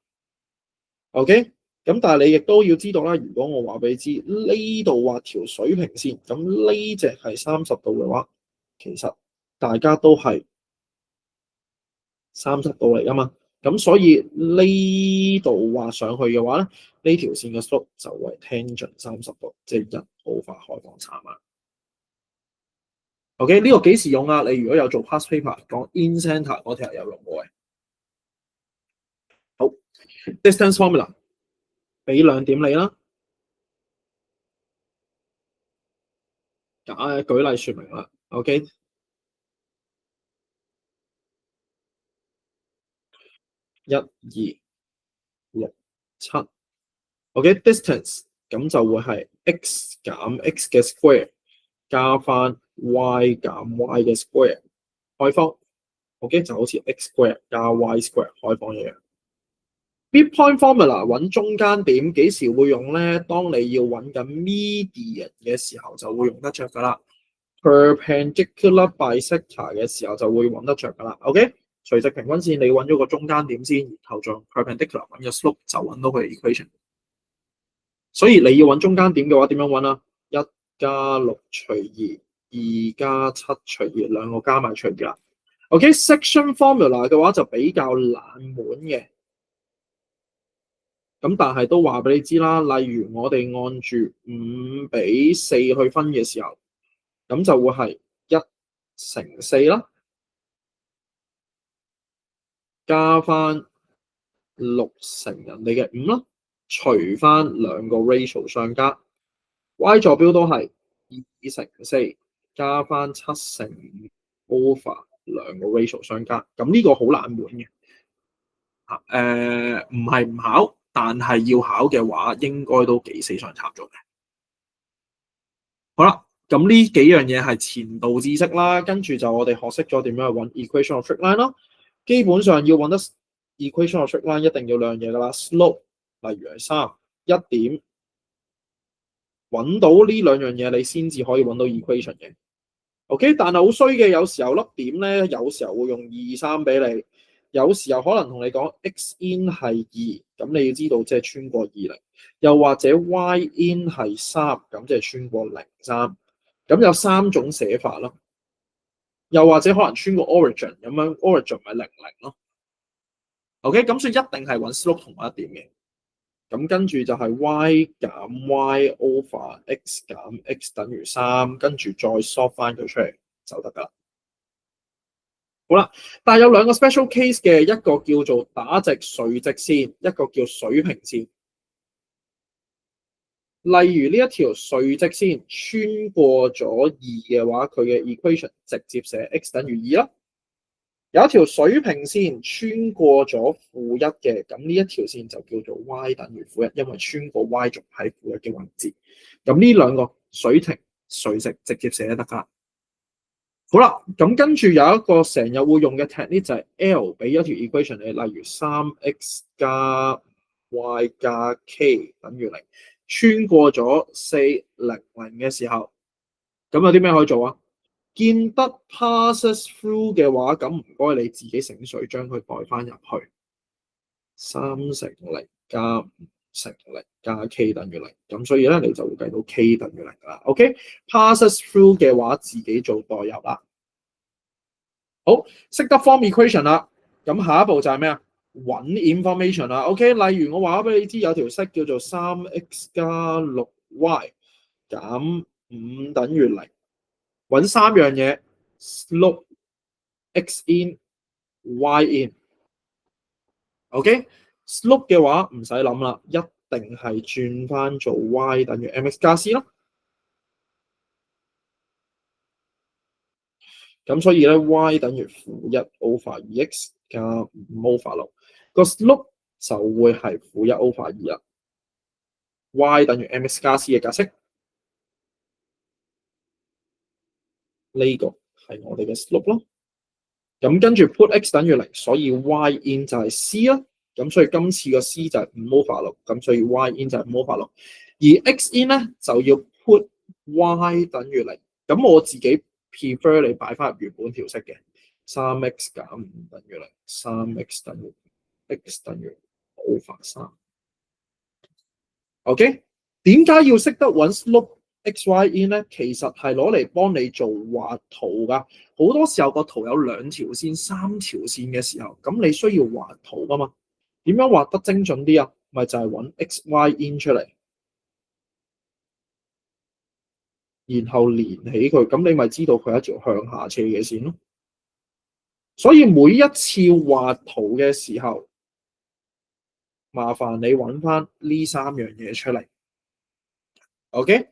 OK， 咁但係你亦都要知道啦，如果我話俾你知呢度畫條水平線，咁呢隻係30度嘅話，其實大家都係30度嚟噶嘛。咁所以呢度畫上去嘅話咧，呢條線嘅 slope 就係 tangent 30度，即係1 over 開放3啊。OK， 呢個幾時用啊？你如果有做 past paper 講 in center 嗰條有用過嘅。好 ，distance formula 俾2點你啦。舉例說明啦。OK， 1、2、6、7。OK，distance 咁就會係 x 減 x 嘅 square 加翻 y 減 y 嘅 square 開方。OK， 就好似 x square 加 y square 開方一樣。midpoint formula 揾中間點幾時會用咧？當你要揾緊 median 嘅時候就會用得着噶啦。perpendicular bisector 嘅時候就會揾得着噶啦。OK， 垂直平均線你揾咗個中間點先，然後再 perpendicular 揾個 slope 就揾到佢嘅 equation。所以你要揾中間點嘅話，點樣揾啊？1加6除2 ，2加7除2，兩個加埋除2啦。OK，section formula 嘅話就比較冷門嘅。咁但係都話俾你知啦，例如我哋按住5:4去分嘅時候，咁就會係1乘4啦，加翻6乘人哋嘅5啦，除翻兩個 ratio 相加。Y 坐標都係2乘4加翻7乘5 over 兩個 ratio 相加。咁呢個好冷門嘅。唔係唔考，但係要考嘅話，應該都幾死上插咗嘅。好啦，咁呢幾樣嘢係前導知識啦，跟住就我哋學識咗點樣去揾 equation of straight line 咯。基本上要揾得 equation of straight line 一定要兩樣嘢噶啦 ，slope 例如係3，一點揾到呢兩樣嘢，你先至可以揾到 equation 嘅。OK， 但係好衰嘅，有時候粒點咧，有時候會用2、3俾你。有時候可能同你講 x in 係2，咁你要知道即係穿過20，又或者 y in 係3，咁即係穿過03，咁有3種寫法咯。又或者可能穿過 origin 咁樣 ，origin 咪00咯。OK， 咁所以一定係揾 slope 同一點嘅。咁跟住就係 y 減 y over x 減 x 等於3，跟住再 solve 翻佢出嚟就得噶啦。好啦，但係有兩個 special case 嘅，一個叫做打直垂直線，一個叫水平線。例如呢一條垂直線穿過咗2嘅話，佢嘅 equation 直接寫 x 等於2啦。有一條水平線穿過咗-1嘅，咁呢一條線就叫做 y 等於-1，因為穿過 y 軸喺-1嘅位置。咁呢兩個水平垂直直接寫得㗎。好啦，咁跟住有一個成日會用嘅 technique 就係 L 俾一條 equation 你，例如 3x 加 y 加 k 等於0，穿過咗400嘅時候，咁有啲咩可以做啊？見得 passes through 嘅話，咁唔該你自己醒水將佢代翻入去，3乘0加5乘0加 k 等於0，咁所以咧你就會計到 k 等於0啦。OK，passes through 嘅話自己做代入啦。好，識得 form equation 啦，咁下一步就係咩啊？揾 information 啦。OK，例如我話俾你知有條式叫做 3x 加 6y 減5等於0，揾3樣嘢 slope x in y in。OK，slope 嘅話唔使諗啦，一定係轉翻做 y 等於 mx 加 c 啦。咁所以咧 y 等於-1 over 2x 加5 over 6，個 slope 就會係-1 over 2啦。y 等於 mx 加 c 嘅格式，呢個係我哋嘅 slope 咯。咁跟住 put x 等於0，所以 y in 就係 c 啦。咁所以今次個 c 就係5 over 6，咁所以 y in 就係5 over 6。而 x in 咧就要 put y 等於0。咁我自己 prefer 你擺翻入原本條式嘅 3x 減5等於0 ，3x 等於x 等於over 3。OK， 點解要識得揾 slope x y in 咧？其實係攞嚟幫你做畫圖噶。好多時候個圖有2條線、3條線嘅時候，咁你需要畫圖噶嘛？點樣畫得精準啲啊？咪就係揾 x y in 出嚟，然後連起佢，咁你咪知道佢係一條向下斜嘅線咯。所以每一次畫圖嘅時候，麻煩你揾翻呢3樣嘢出嚟。OK，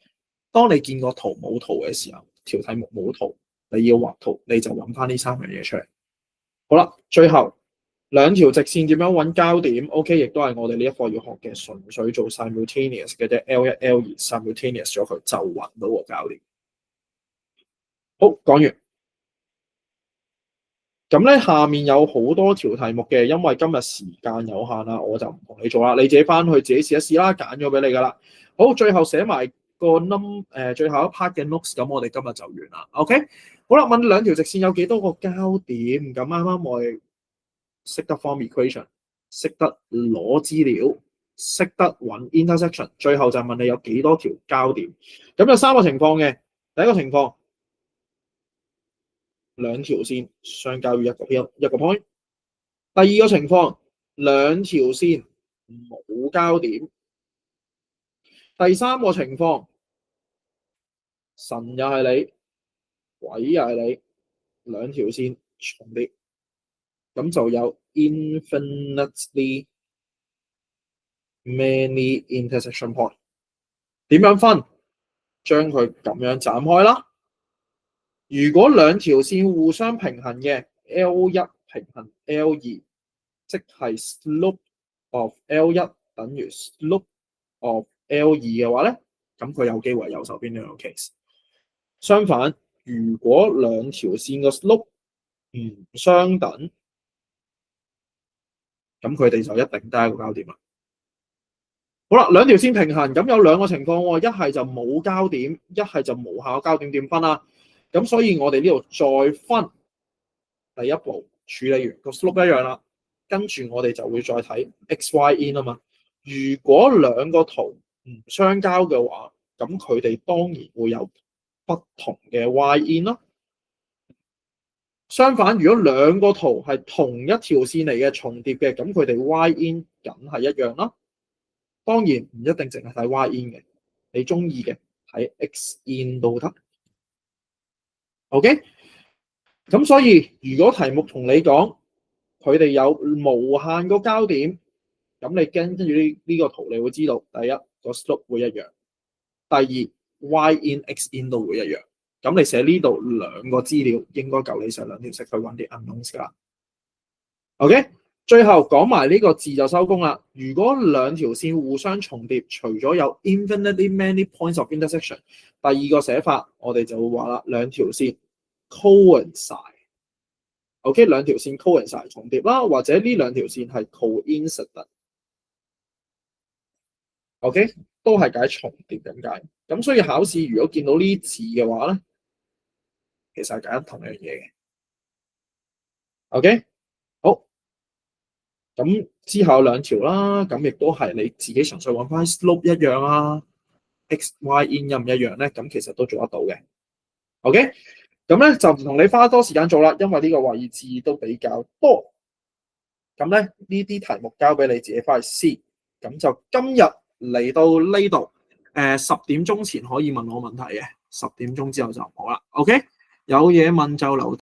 當你見個圖冇圖嘅時候，條題目冇圖，你要畫圖，你就揾翻呢3樣嘢出嚟。好啦，最後2條直線點樣揾交點 ？OK， 亦都係我哋呢一課要學嘅，純粹做 simultaneous 嘅啫 ，L1、L2 simultaneous 咗佢就揾到個交點。好，講完。咁咧，下面有好多條題目嘅，因為今日時間有限啦，我就唔同你做啦，你自己翻去自己試一試啦，揀咗俾你噶啦。好，最後寫埋個最後一 part 嘅 notes，咁我哋今日就完啦。OK， 好啦，問2條直線有幾多個交點？咁啱啱我哋識得 form equation， 識得攞資料，識得揾 intersection， 最後就問你有幾多條交點。咁有3個情況嘅，第一個情況2條線相交於一個 point。第二個情況，2條線冇交點。第三個情況，神又係你，鬼又係你，兩條線重疊，咁就有 infinitely many intersection point。點樣分？將佢咁樣斬開啦。如果兩條線互相平衡嘅 L1 平衡 L2，即係 slope of L1 等於 slope of L2嘅話咧，咁佢有機會係右手邊呢個 case。相反，如果兩條線個 slope 唔相等，咁佢哋就一定得一個交點啦。好啦，兩條線平衡，咁有兩個情況喎，一係就冇交點，一係就無效交點，點分啊？咁所以我哋呢度再分第一步處理完個 slope 一樣啦，跟住我哋就會再睇 x、y in 啊嘛。如果兩個圖唔相交嘅話，咁佢哋當然會有不同嘅 y in 咯。相反，如果兩個圖係同一條線嚟嘅重疊嘅，咁佢哋 y in 梗係一樣啦。當然唔一定淨係睇 y in 嘅，你中意嘅睇 x in 都得。OK， 咁所以如果題目同你講佢哋有無限個交點，咁你跟住呢個圖，你會知道第一個 slope 會一樣，第二 y in x in 都會一樣。咁你寫呢度兩個資料應該夠你上兩條式去揾啲 unknowns 㗎。OK。最後講埋呢個字就收工啦。如果兩條線互相重疊，除咗有 infinitely many points of intersection， 第二個寫法我哋就會話啦，兩條線 coincide。OK， 兩條線 coincide 重疊啦，或者呢兩條線係 coincident。OK， 都係解重疊咁解。咁所以考試如果見到呢字嘅話咧，其實係解同樣嘢嘅。OK。咁之後有兩條啦，咁亦都係你自己純粹揾翻 slope 一樣啊 ，x、y in 一唔一樣咧？咁其實都做得到嘅。OK， 咁咧就唔同你花多時間做啦，因為呢個位置都比較多。咁咧呢啲題目交俾你自己翻去試。咁就今日嚟到呢度，10點鐘前可以問我問題嘅，10點鐘之後就唔好啦。OK， 有嘢問就留。